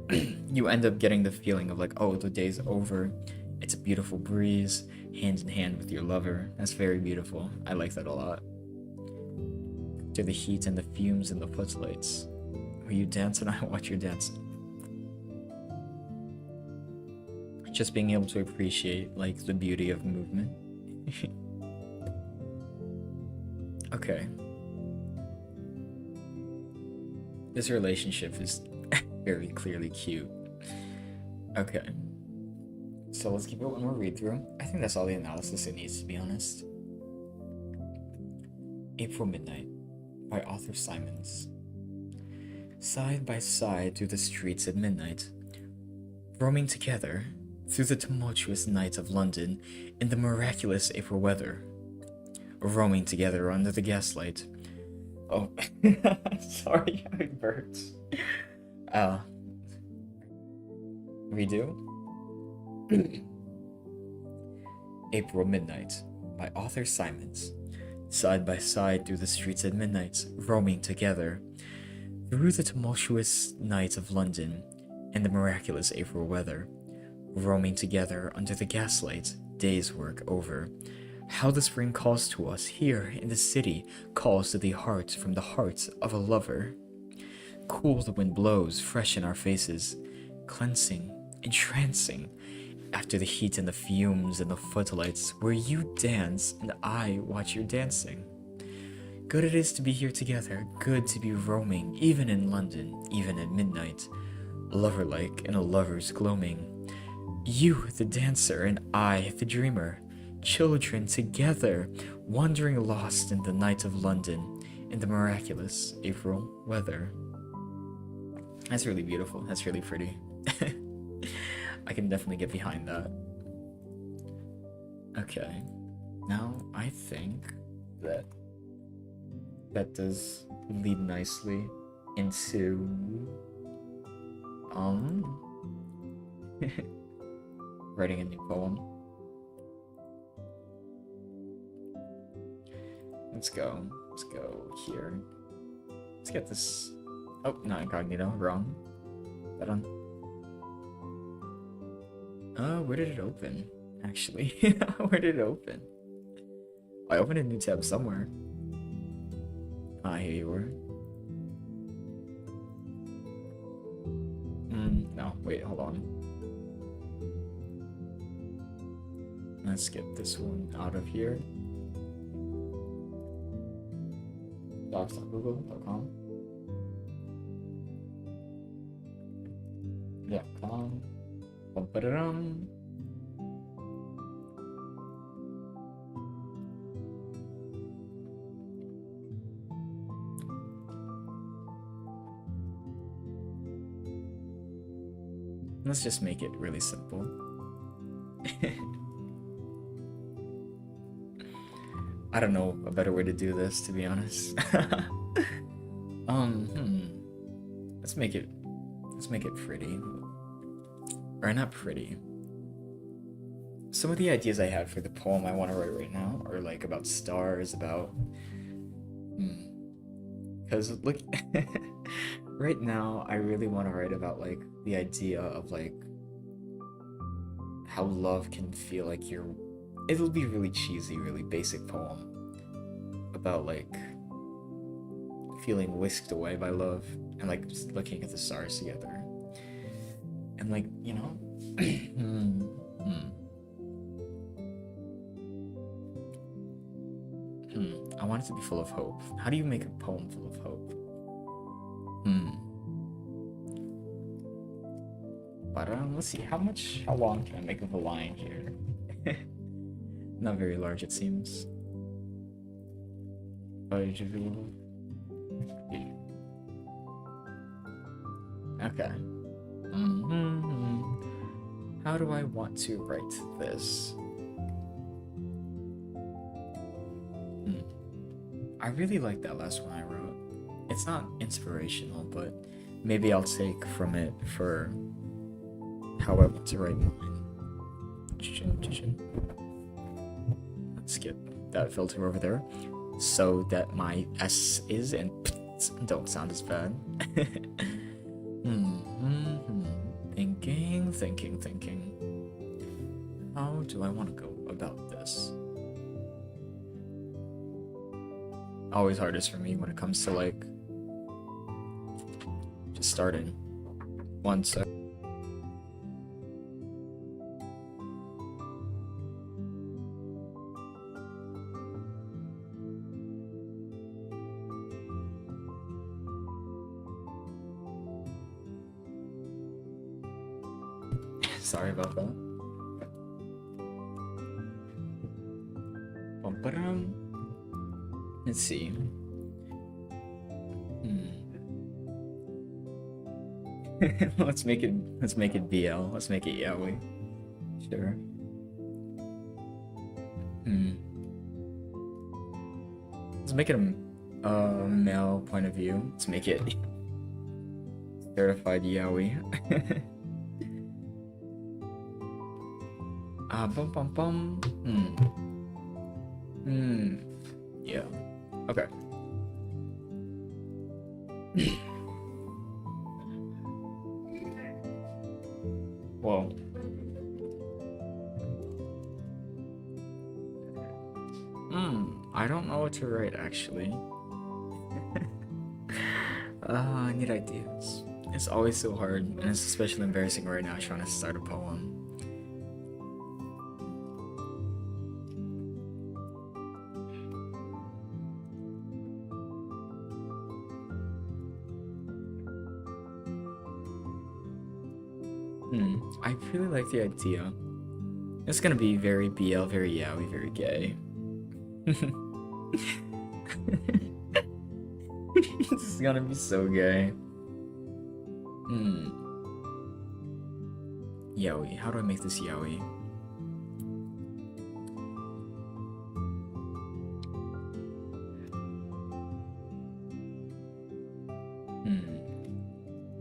you end up getting the feeling of like, oh, the day's over. It's a beautiful breeze, hand in hand with your lover. That's very beautiful. I like that a lot. To the heat and the fumes and the footlights, where you dance and I watch you dance. Just being able to appreciate like the beauty of movement. Okay. This relationship is very clearly cute. Okay. So let's give it one more read through. I think that's all the analysis it needs, to be honest. April Midnight by Arthur Symons. Side by side through the streets at midnight, roaming together through the tumultuous night of London in the miraculous April weather, roaming together under the gaslight. Oh, sorry, having birds. Redo? April Midnight by Arthur Symons. Side by side through the streets at midnight, roaming together through the tumultuous night of London and the miraculous April weather, roaming together under the gaslight, day's work over. How the spring calls to us here in the city, calls to the heart from the heart of a lover. Cool the wind blows, fresh in our faces, cleansing, entrancing, after the heat and the fumes and the footlights, where you dance and I watch your dancing. Good it is to be here together, good to be roaming, even in London, even at midnight, lover-like in a lover's gloaming. You, the dancer, and I, the dreamer, children together, wandering lost in the night of London, in the miraculous April weather. That's really beautiful. That's really pretty. I can definitely get behind that. Okay. Now, I think that does lead nicely into writing a new poem. Let's go here. Let's get this. Oh, not incognito, wrong. That on. Where did it open? Actually, where did it open? I opened a new tab somewhere. Ah, here you were. No, wait, hold on. Let's get this one out of here. docs.google.com. Yeah, com. Bum-ba-da-dum. Let's just make it really simple. I don't know a better way to do this, to be honest. Let's make it pretty. Or not pretty. Some of the ideas I had for the poem I want to write right now are like about stars, about because look, right now I really want to write about like the idea of like how love can feel like it'll be really cheesy, really basic poem about like feeling whisked away by love and like just looking at the stars together and like, you know. I want it to be full of hope. How do you make a poem full of hope? But let's see, how long can I make of a line here? Not very large, it seems. Okay. How do I want to write this? I really like that last one I wrote. It's not inspirational, but maybe I'll take from it for how I want to write mine. Let's get that filter over there so that my S is and don't sound as bad. Thinking. How do I want to go about this? Always hardest for me when it comes to like just starting. One sec. Sorry about that. Let's see. let's make it BL. Let's make it yaoi. Sure. Let's make it a male point of view. Let's make it certified yaoi. Bum bum bum. Yeah. Okay. Whoa. I don't know what to write actually. I need ideas. It's always so hard, and it's especially embarrassing right now trying to start a poem. I really like the idea. It's gonna be very BL, very yaoi, very gay. This is gonna be so gay. Yaoi. How do I make this yaoi?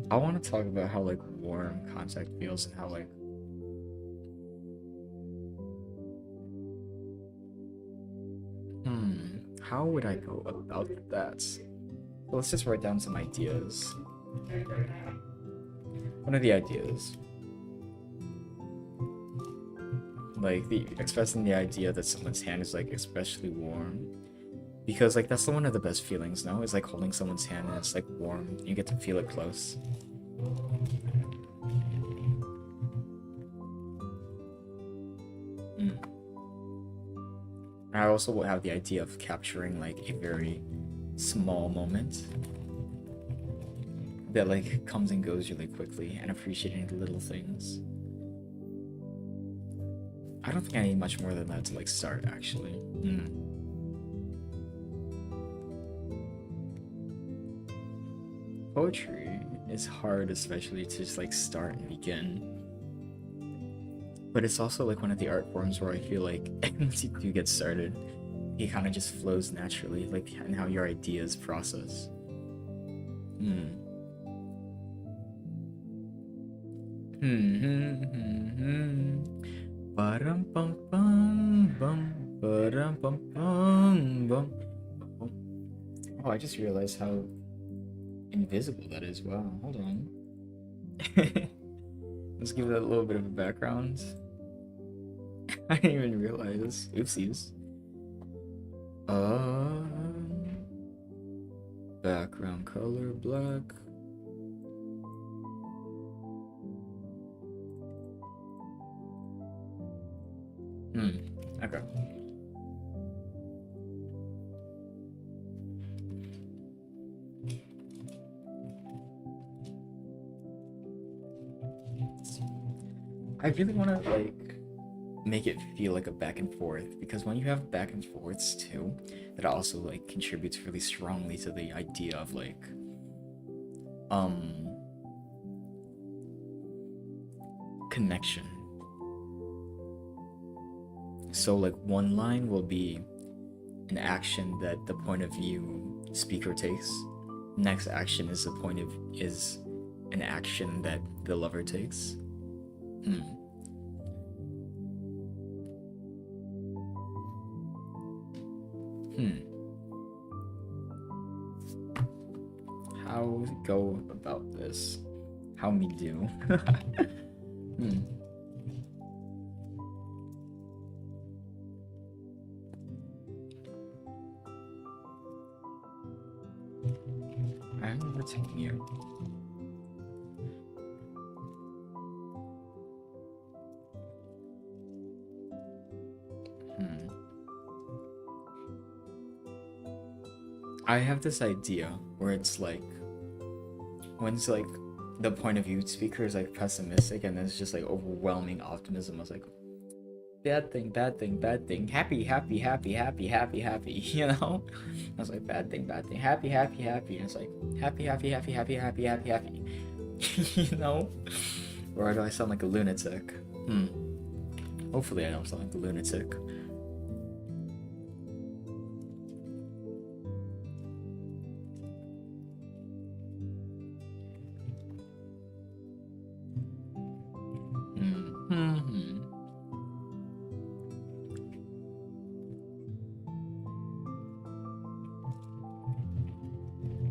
I want to talk about how like warm contact feels and how like how would I go about that? Well, let's just write down some ideas. One of the ideas, like expressing the idea that someone's hand is like especially warm, because like that's one of the best feelings. No, it's like holding someone's hand and it's like warm. You get to feel it close. I also will have the idea of capturing like a very small moment that like comes and goes really quickly and appreciating the little things. I don't think I need much more than that to like start actually. Poetry is hard, especially to just like start and begin. But it's also like one of the art forms where I feel like once you do get started, it kind of just flows naturally, like and how your ideas process. Ba-dum bum bum bum ba-dum bum bum bum. Oh, I just realized how invisible that is. Wow, hold on. Let's give that a little bit of a background. I didn't even realize. Oopsies. Background color black. Okay. I really want to like make it feel like a back and forth, because when you have back and forths too, that also like contributes really strongly to the idea of like connection. So like one line will be an action that the point of view speaker takes. Next action is an action that the lover takes. How go about this? How me do? I'm overtaking you. I have this idea where it's like, when it's like the point of view speaker is like pessimistic and then it's just like overwhelming optimism. I was like, bad thing, bad thing, bad thing. Happy, happy, happy, happy, happy, happy. You know? I was like, bad thing, bad thing. Happy, happy, happy. And it's like, happy, happy, happy, happy, happy, happy, happy. You know? Or do I sound like a lunatic? Hopefully I don't sound like a lunatic.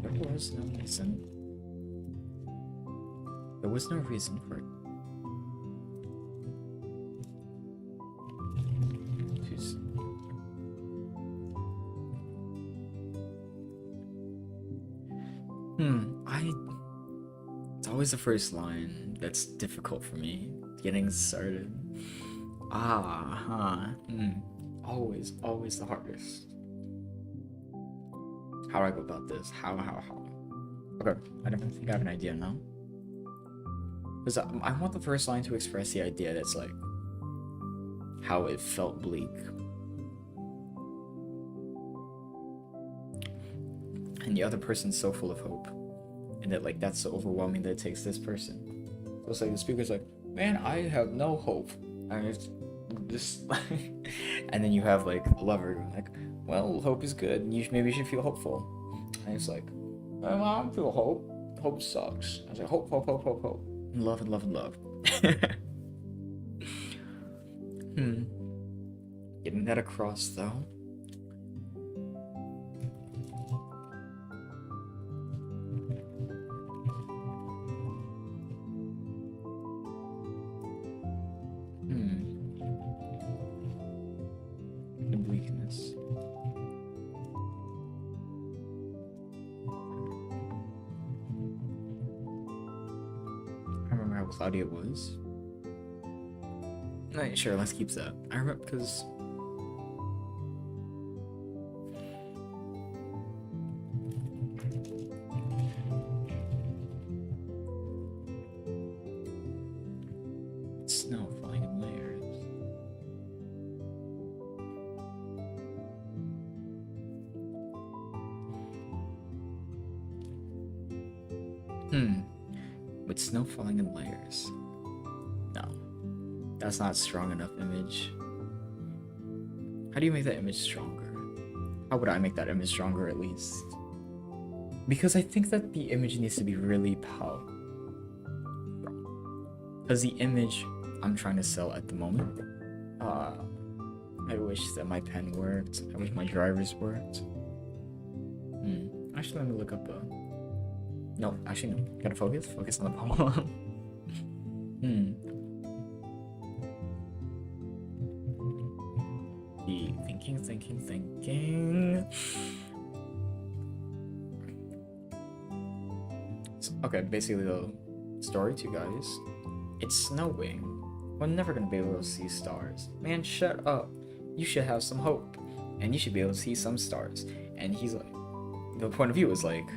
There was no reason. There was no reason for it. Jeez. It's always the first line that's difficult for me, getting started. Always the hardest. How do I go about this? How? Okay, I don't think I have an idea now. Because I want the first line to express the idea that's like, how it felt bleak. And the other person's so full of hope. And that like, that's so overwhelming that it takes this person. So it's like, the speaker's like, man, I have no hope. And it's just and then you have like a lover going like, well, hope is good. Maybe you should feel hopeful. And it's like, well, I don't feel hope. Hope sucks. I was like, hope. And love. Getting that across though. The bleakness. I remember how cloudy it was. Alright, sure, let's keep that. I remember because snow falling in layers. With snow falling in layers. No. That's not a strong enough image. How do you make that image stronger? How would I make that image stronger at least? Because I think that the image needs to be really powerful. Because the image I'm trying to sell at the moment, I wish that my pen worked. I wish my drivers worked. Actually, let me look up no, actually no. Gotta focus. Focus on the poem. Thinking. Okay, basically the story to you guys. It's snowing. We're never gonna be able to see stars. Man, shut up. You should have some hope. And you should be able to see some stars. And he's like, the point of view is like,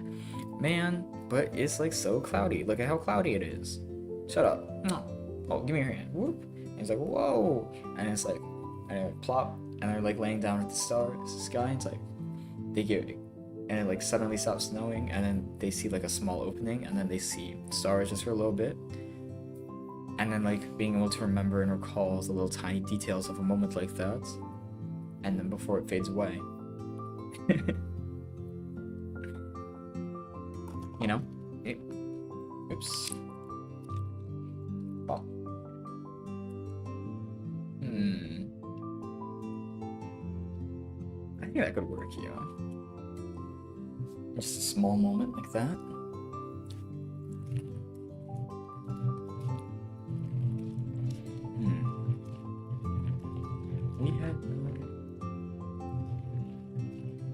man, but it's like so cloudy. Look at how cloudy it is. Shut up. No. Oh, give me your hand. Whoop. And he's like, whoa. And it's like, and plop. And they're like laying down at the sky. And it's like, they get, and it like suddenly stops snowing. And then they see like a small opening. And then they see stars just for a little bit. And then like being able to remember and recall the little tiny details of a moment like that. And then before it fades away. You know? Oops. Oh. I think that could work, yeah. Just a small moment like that. We had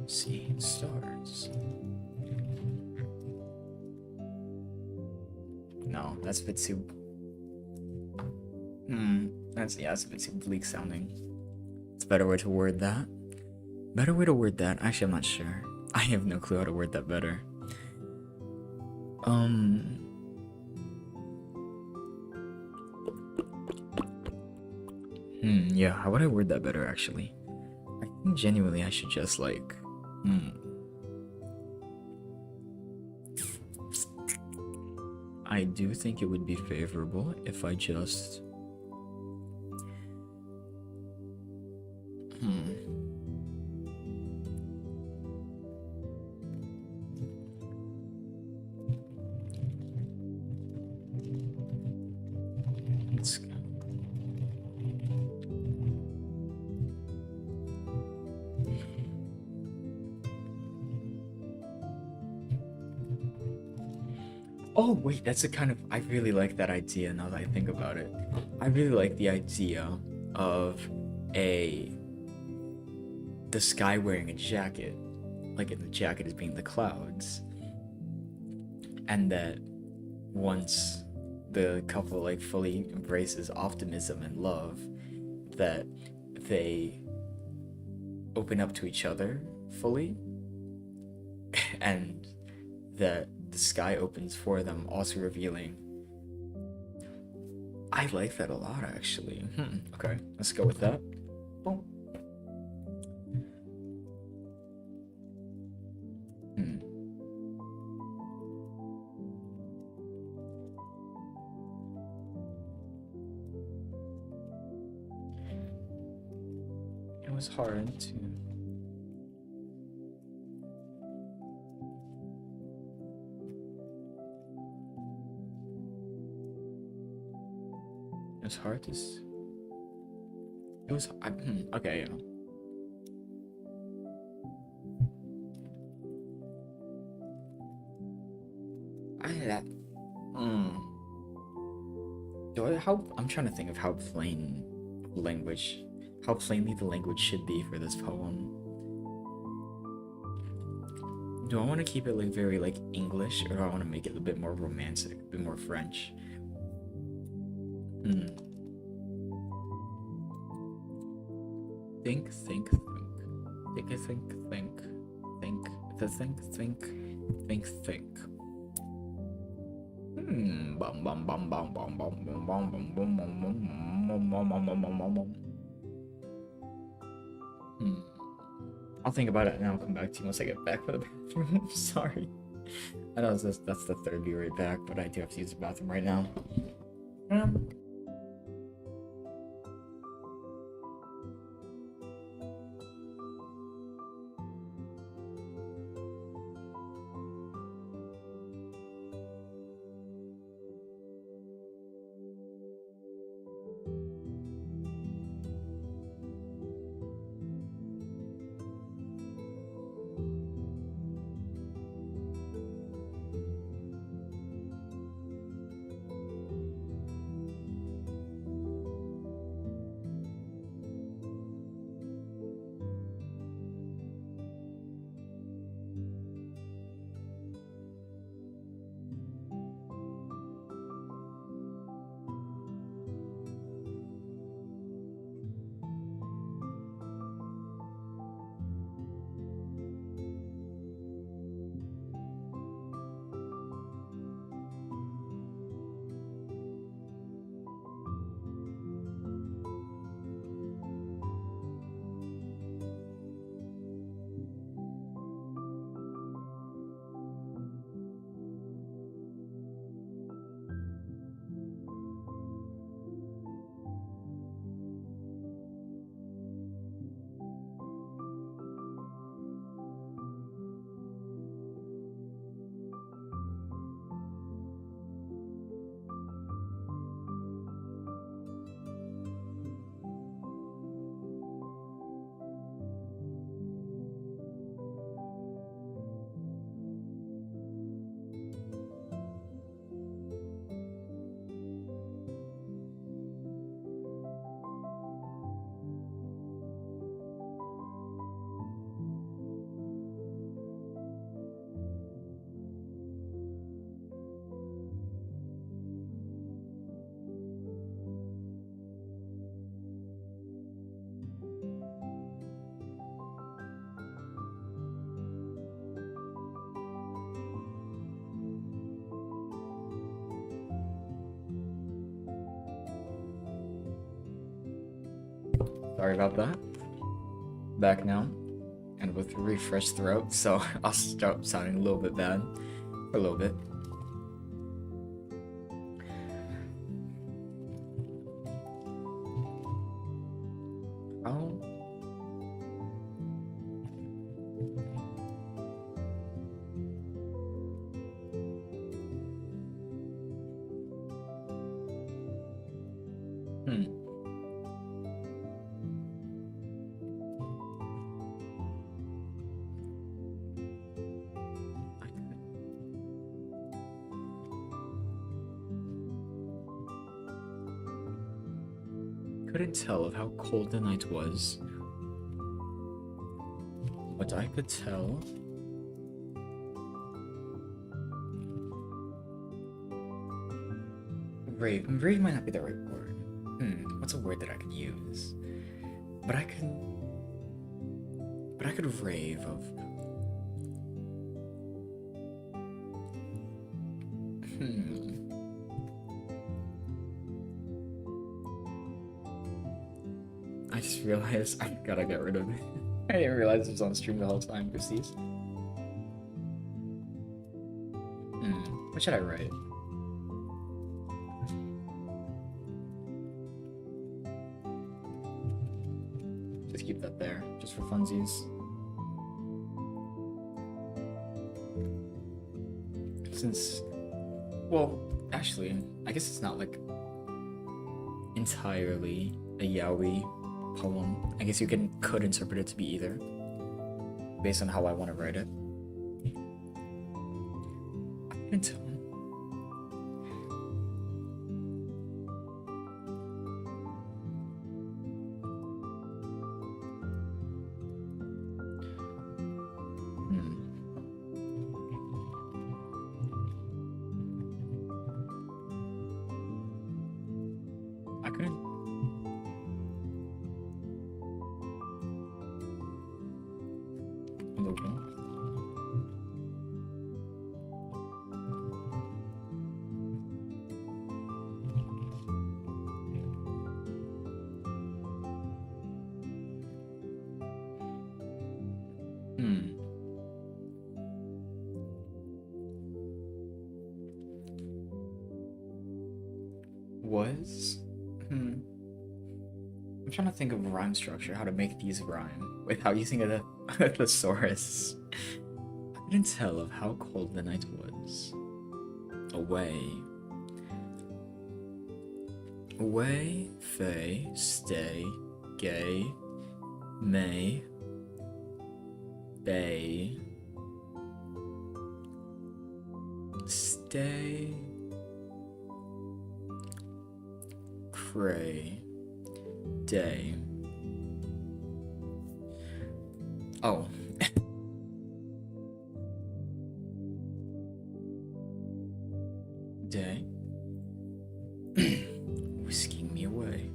seeing stars. No, that's a bit too. That's a bit too bleak sounding. It's a better way to word that. Actually, I'm not sure. I have no clue how to word that better. Yeah, how would I word that better actually? I think genuinely I should just like, I do think it would be favorable if I just, let's, oh wait, that's a kind of, I really like that idea now that I think about it. I really like the idea of a, the sky wearing a jacket, like the jacket is being the clouds, and that once the couple like fully embraces optimism and love, that they open up to each other fully, and that the sky opens for them, also revealing. I like that a lot, actually. Okay, let's go with that. Boom. It was hard to. It was hard to. It was. Okay, yeah. I that. Do I? How? I'm trying to think of how plain language, how plainly the language should be for this poem. Do I want to keep it like very like English, or do I want to make it a bit more romantic, a bit more French? Think, think, think. Think, think, think. Think, the think, think, think, think. Bum bum bum bum bum bum bum bum bum bum bum bum. I'll think about it and I'll come back to you once I get back from the bathroom. Sorry. I know that's the third be right back, but I do have to use the bathroom right now. Sorry about that. Back now, and with a refreshed throat, so I'll start sounding a little bit bad for a little bit. Oh. Couldn't tell of how cold the night was, but I could tell rave might not be the right word. What's a word that I could use? But I could rave of I just realized I gotta get rid of it. I didn't realize it was on stream the whole time, Christies. What should I write? Just keep that there, just for funsies. Since, well, actually, I guess it's not like entirely a yaoi poem. I guess you could interpret it to be either, based on how I want to write it. I can tell. I couldn't. Local. Was? I'm trying to think of rhyme structure, how to make these rhyme without using a thesaurus. I couldn't tell of how cold the night was. Away. Away, fay, stay, gay, may, bay, stay, cray, day. Oh. Day. Whisking me away.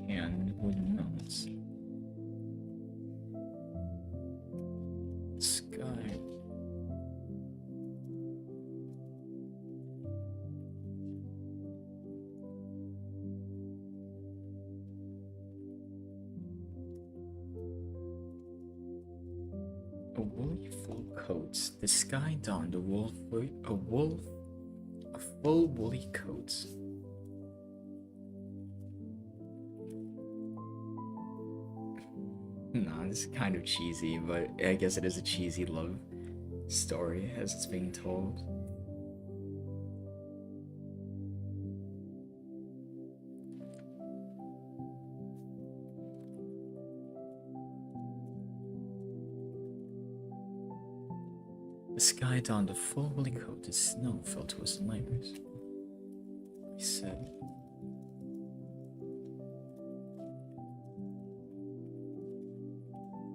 And would melt. Sky. A woolly full coat. The sky donned a full woolly coat. Nah, this is kind of cheesy, but I guess it is a cheesy love story as it's being told. The sky donned a full woolly coat as snow fell to his neighbors. I said.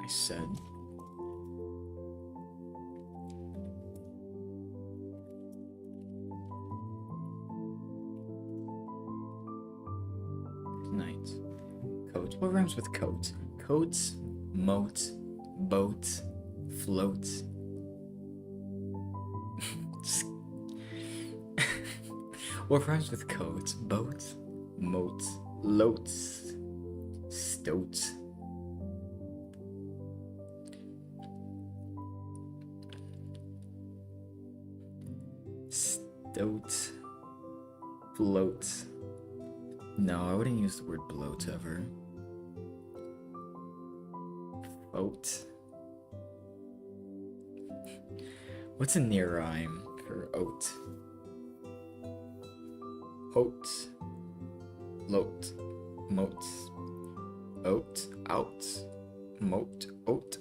I said. What rhymes with coat? Coat, moat, boat, float. What rhymes with coat? Boat, moat, loats, stoat. Stoat. Bloat. No, I wouldn't use the word bloat ever. Oat. What's a near rhyme for oat? Oat. Loat. Moat. Oat. Out. Moat. Oat.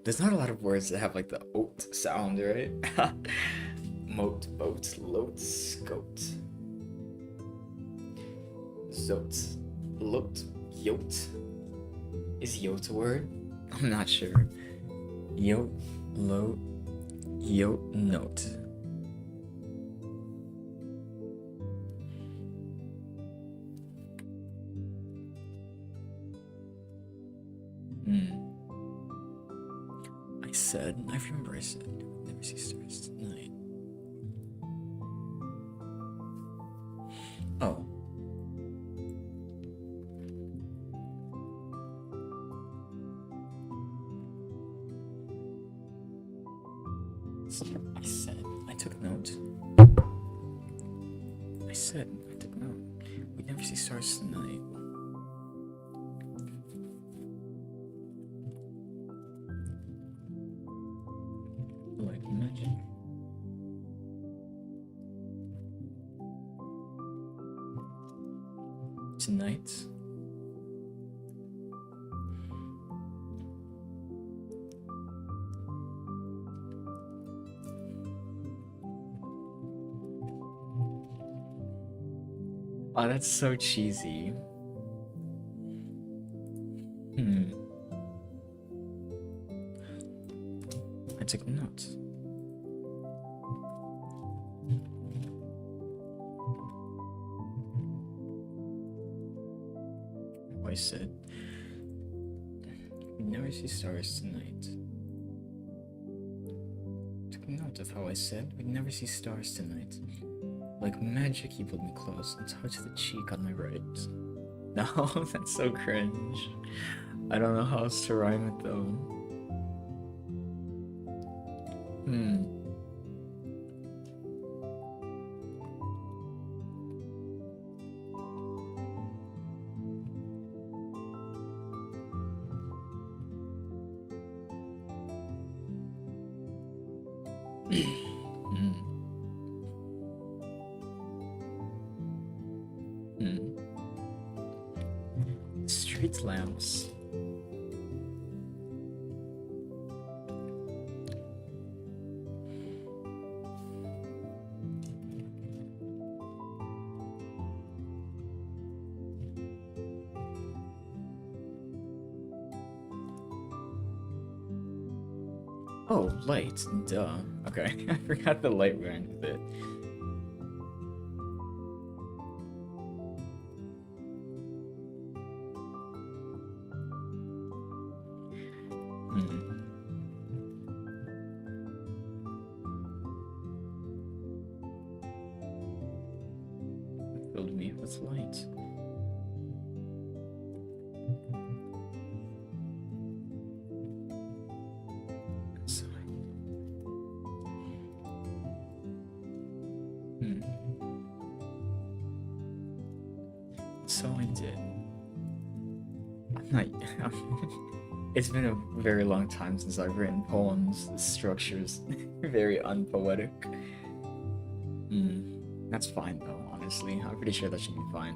There's not a lot of words that have like the oat sound, right? Moat. Boat. Loat. Scoat. Zoat. Loat. Yote. Is yote a word? I'm not sure. Yote. Loat. Yote. Note. I remember I said, never see stars tonight. Oh. I said, I took note. I said, I took note. We never see stars tonight. Like magic. Tonight. Oh, that's so cheesy. I took notes. I said, we never see stars tonight. Took note of how I said, we'd never see stars tonight. Like magic, you pulled me close and touched the cheek on my right. No, that's so cringe. I don't know how else to rhyme it though. Street lamps. Oh, light. Duh. Okay, I forgot the light ran with it. Filled me with light. So I did. I'm not. It's been a very long time since I've written poems. The structure's very unpoetic. That's fine though, honestly. I'm pretty sure that should be fine.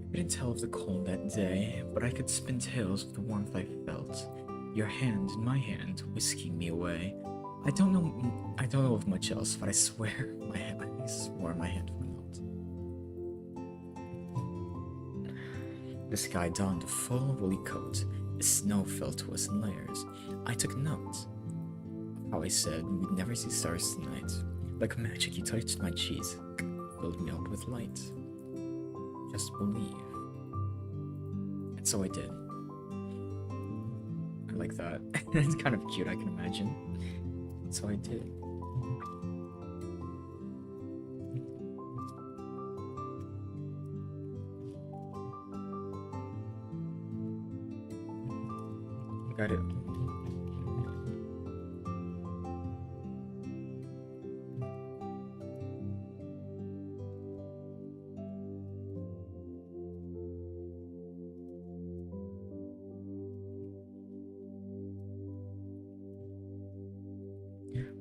I couldn't tell of the cold that day, but I could spin tales of the warmth I felt. Your hand in my hand, whisking me away. I don't know of much else, but I swear my hand would melt. The sky donned a full woolly coat. The snow fell to us in layers. I took note of how I said we'd never see stars tonight. Like magic, you touched my cheek, filled me up with light. Just believe. And so I did. I like that. It's kind of cute, I can imagine. So I did. Got it.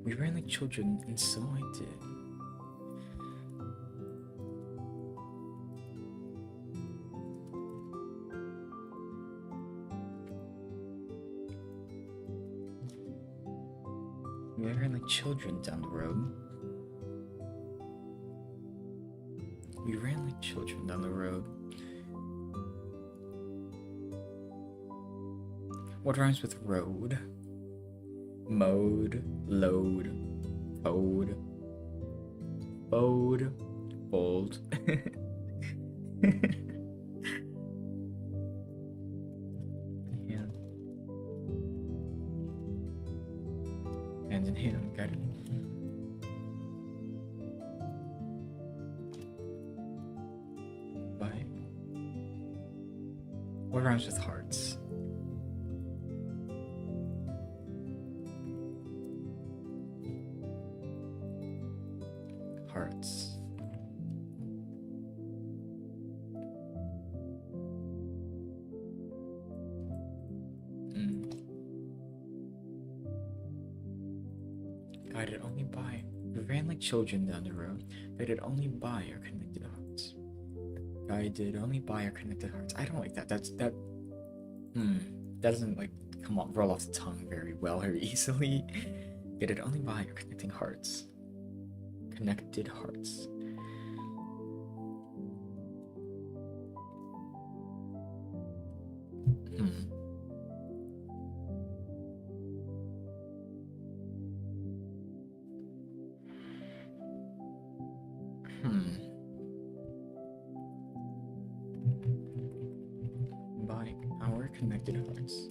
We ran like children, and so I did. We ran like children down the road. We ran like children down the road. What rhymes with road? Mode, load, ode, bode, bold. Yeah. Hand in hand, got it. Bye. What rhymes with hearts? Hearts. Guided only by. We ran like children down the road, guided only by our connected hearts. Guided only by our connected hearts. I don't like that. That doesn't like come on, roll off the tongue very well or easily. Guided only by our connecting hearts. Connected hearts. By our connected hearts.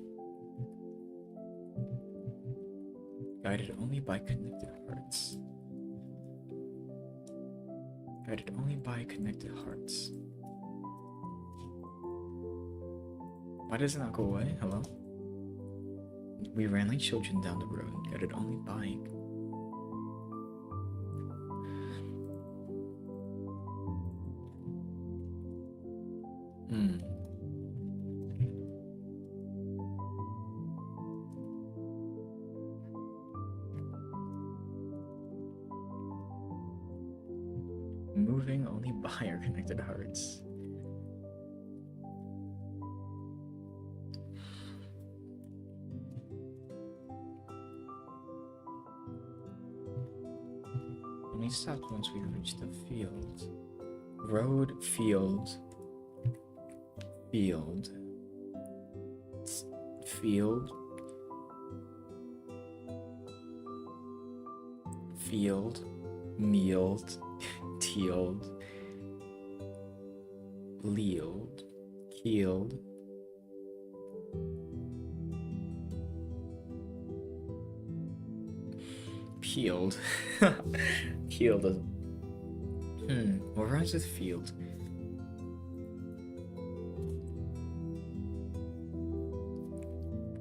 Guided only by connected hearts. Guided only by connected hearts. Why does it not go away? Hello? We ran like children down the road, guided only by. Moving only by our connected hearts. Only stopped once we reached the field. Road, field. Field. Field. Field. Mealed. Tealed. Lealed. Keeled. Peeled. Peeled doesn't. What rhymes with field?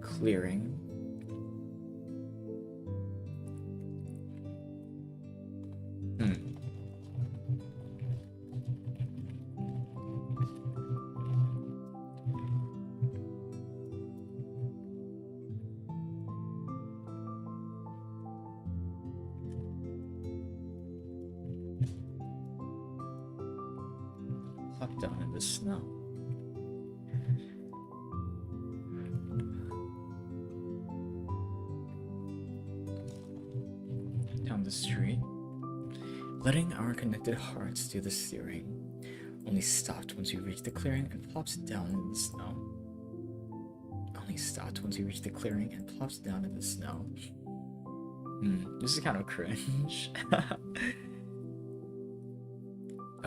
Clearing. Plop down in the snow. Down the street. Letting our connected hearts do the steering. Only stopped once we reached the clearing and plops down in the snow. Only stopped once we reached the clearing and plops down in the snow. This is kind of cringe.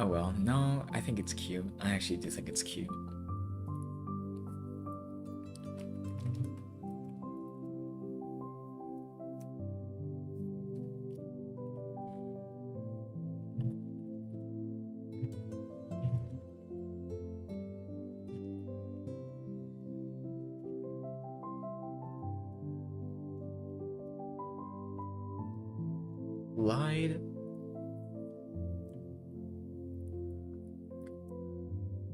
Oh well, no, I think it's cute. I actually do think it's cute. Lied.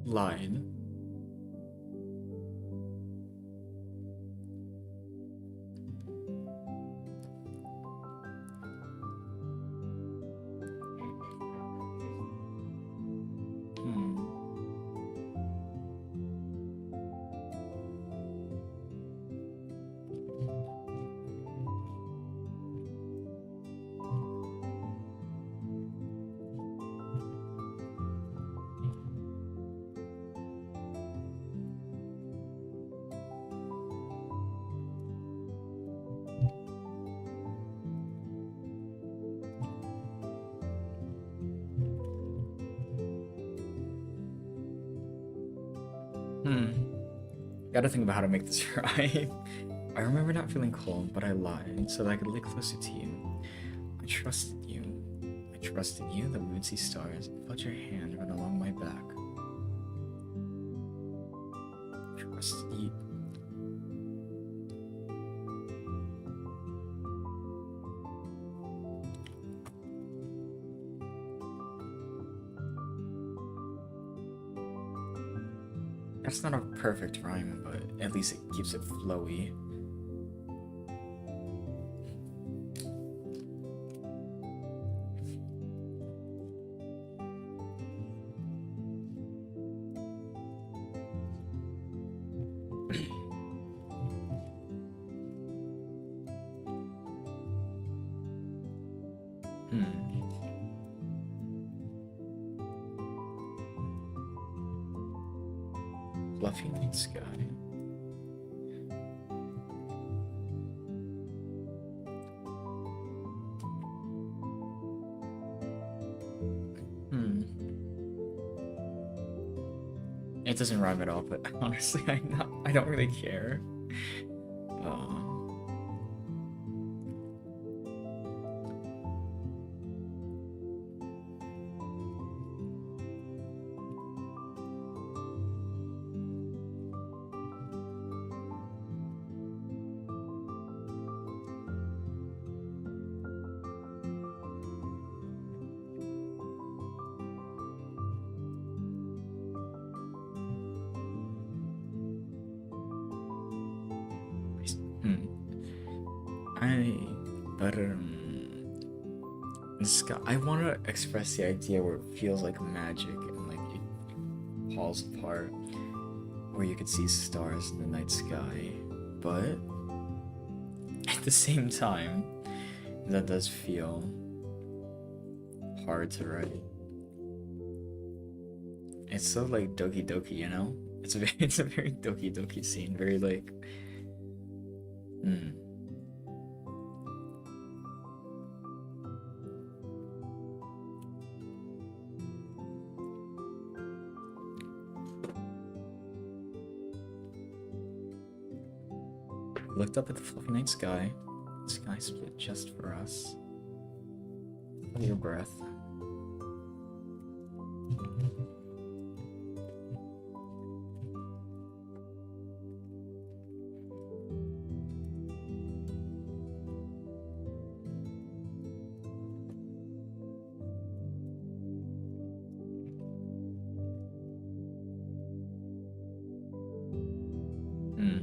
Lied. Hmm. Hmm. Gotta think about how to make this right. I remember not feeling cold, but I lied so that I could live closer to you. I trusted you. I trusted you that we would see stars. I felt your hand run along my back. Trusted you. That's not a perfect rhyme, but at least it keeps it flowy. Hmm. Fluffy night sky. Hmm. It doesn't rhyme at all, but honestly, I don't really care. Uh, hmm. But the sky. I want to express the idea where it feels like magic and like it falls apart, where you could see stars in the night sky, but at the same time, that does feel hard to write. It's so like Doki Doki, you know? It's a very Doki Doki scene, very like, hmm. Looked up at the fluffy night sky. The sky split just for us. Feel your breath. Hmm.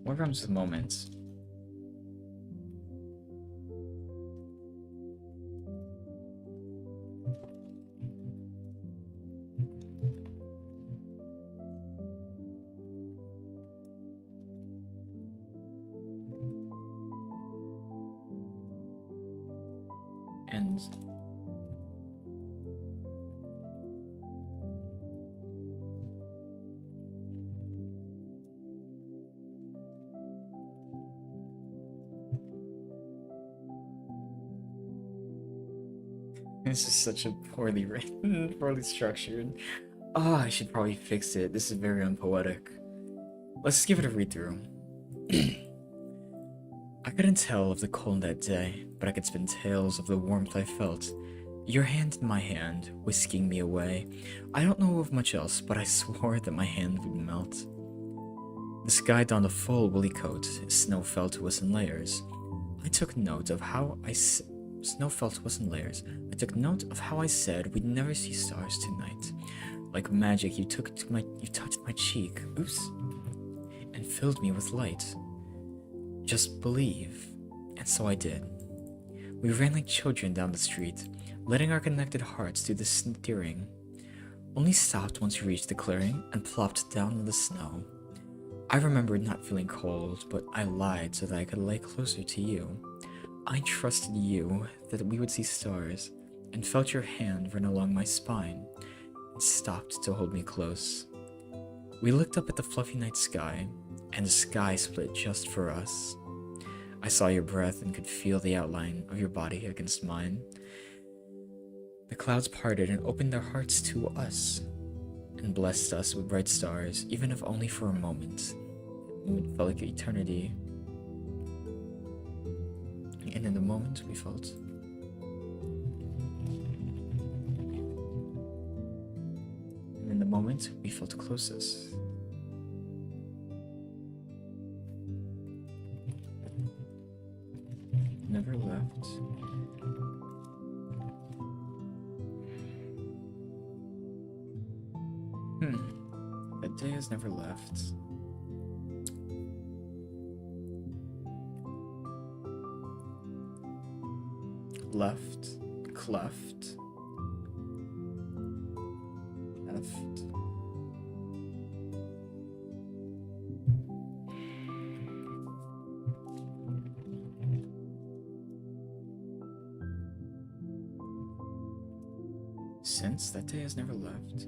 What comes to moments? And this is such a poorly written, poorly structured. Oh, I should probably fix it. This is very unpoetic. Let's just give it a read through. I couldn't tell of the cold that day, but I could spin tales of the warmth I felt. Your hand in my hand, whisking me away. I don't know of much else, but I swore that my hand would melt. The sky donned a full woolly coat, snow fell to us in layers. I took note of how snow fell to us in layers. I took note of how I said we'd never see stars tonight. Like magic, you touched my cheek, oops, and filled me with light. Just believe. And so I did. We ran like children down the street, letting our connected hearts do the steering. Only stopped once we reached the clearing and plopped down in the snow. I remembered not feeling cold, but I lied so that I could lay closer to you. I trusted you that we would see stars, and felt your hand run along my spine, and stopped to hold me close. We looked up at the fluffy night sky, and the sky split just for us. I saw your breath and could feel the outline of your body against mine. The clouds parted and opened their hearts to us, and blessed us with bright stars, even if only for a moment. It felt like eternity. And in the moment we felt. And in the moment we felt closest. Never left. That day has never left. Left, cleft, left. Since that day has never left.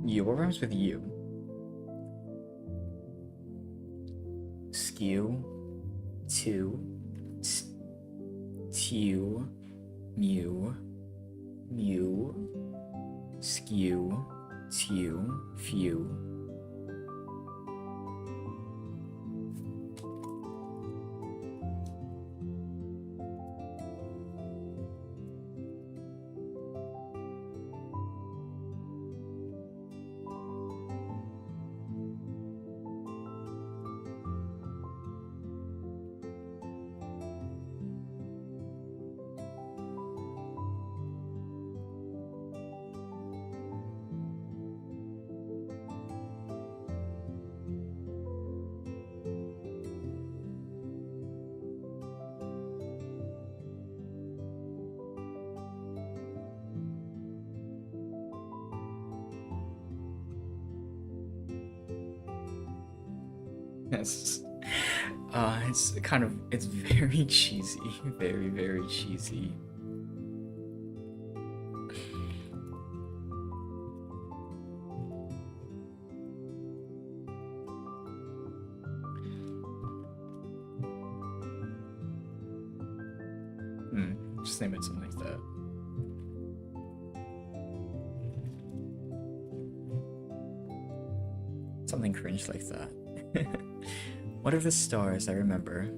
You, what rhymes with you? Skew, two, tew, mew, skew, tew, few. Yes. It's very cheesy. Very, very cheesy. Just name it something like that. Something cringe like that. What are the stars I remember?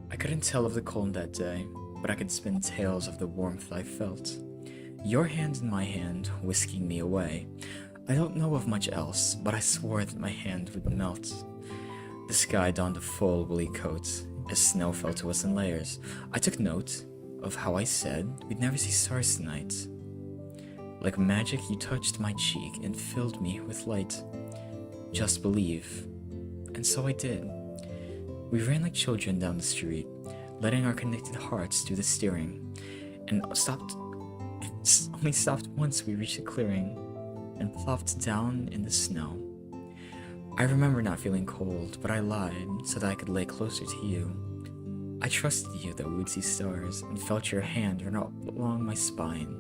I couldn't tell of the cold that day, but I could spin tales of the warmth I felt. Your hand in my hand, whisking me away. I don't know of much else, but I swore that my hand would melt. The sky donned a full woolly coat, as snow fell to us in layers. I took note of how I said we'd never see stars tonight. Like magic, you touched my cheek and filled me with light. Just believe. And so I did. We ran like children down the street, letting our connected hearts do the steering, and only stopped once we reached a clearing and plopped down in the snow. I remember not feeling cold, but I lied so that I could lay closer to you. I trusted you that we would see stars and felt your hand run up along my spine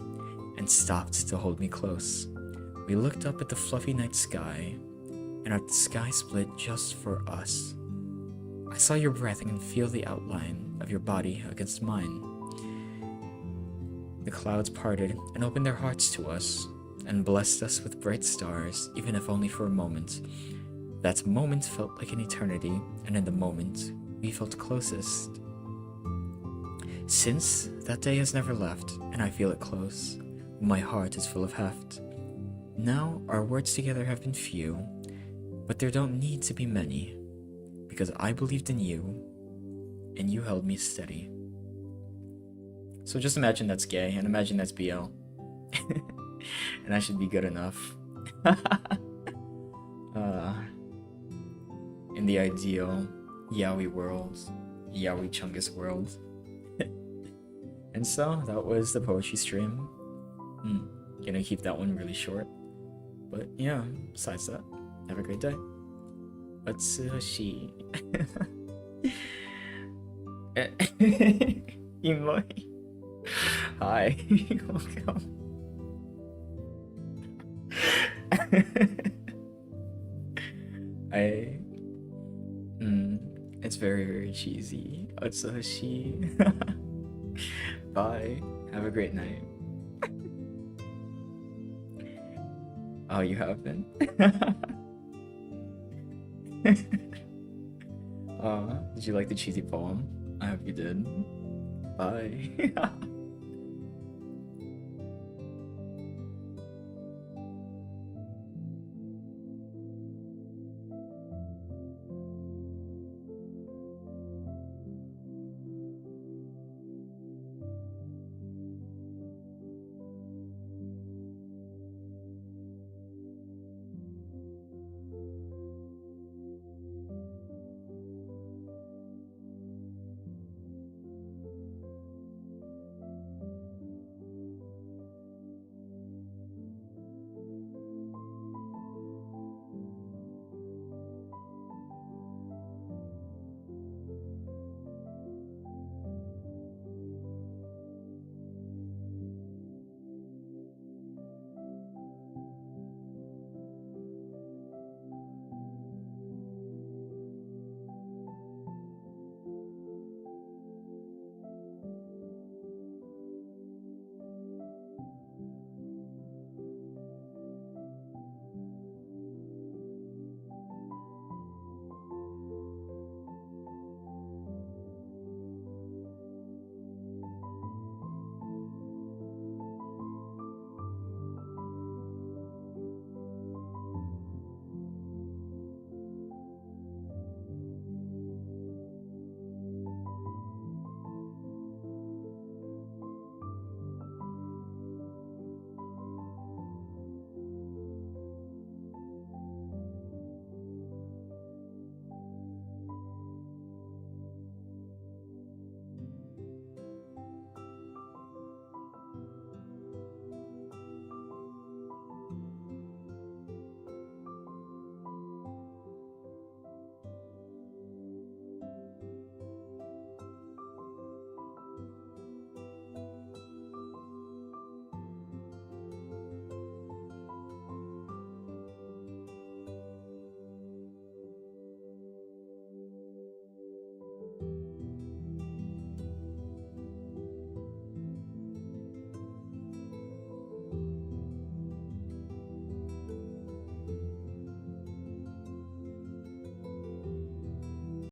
and stopped to hold me close. We looked up at the fluffy night sky, and our sky split just for us. I saw your breath and could feel the outline of your body against mine. The clouds parted and opened their hearts to us and blessed us with bright stars, even if only for a moment. That moment felt like an eternity, and in the moment, we felt closest. Since, that day has never left, and I feel it close. My heart is full of heft. Now, our words together have been few, but there don't need to be many, because I believed in you, and you held me steady. So just imagine that's gay, and imagine that's BL. And I should be good enough. In the ideal yaoi world, yaoi chungus world. And so, that was the poetry stream. Gonna keep that one really short. But yeah, besides that, have a great day. Otsuhashi. Imoi. Hi. Welcome. It's very, very cheesy. Otsuhashi. Bye. Have a great night. Oh, you haven't? Did you like the cheesy poem? I hope you did. Bye.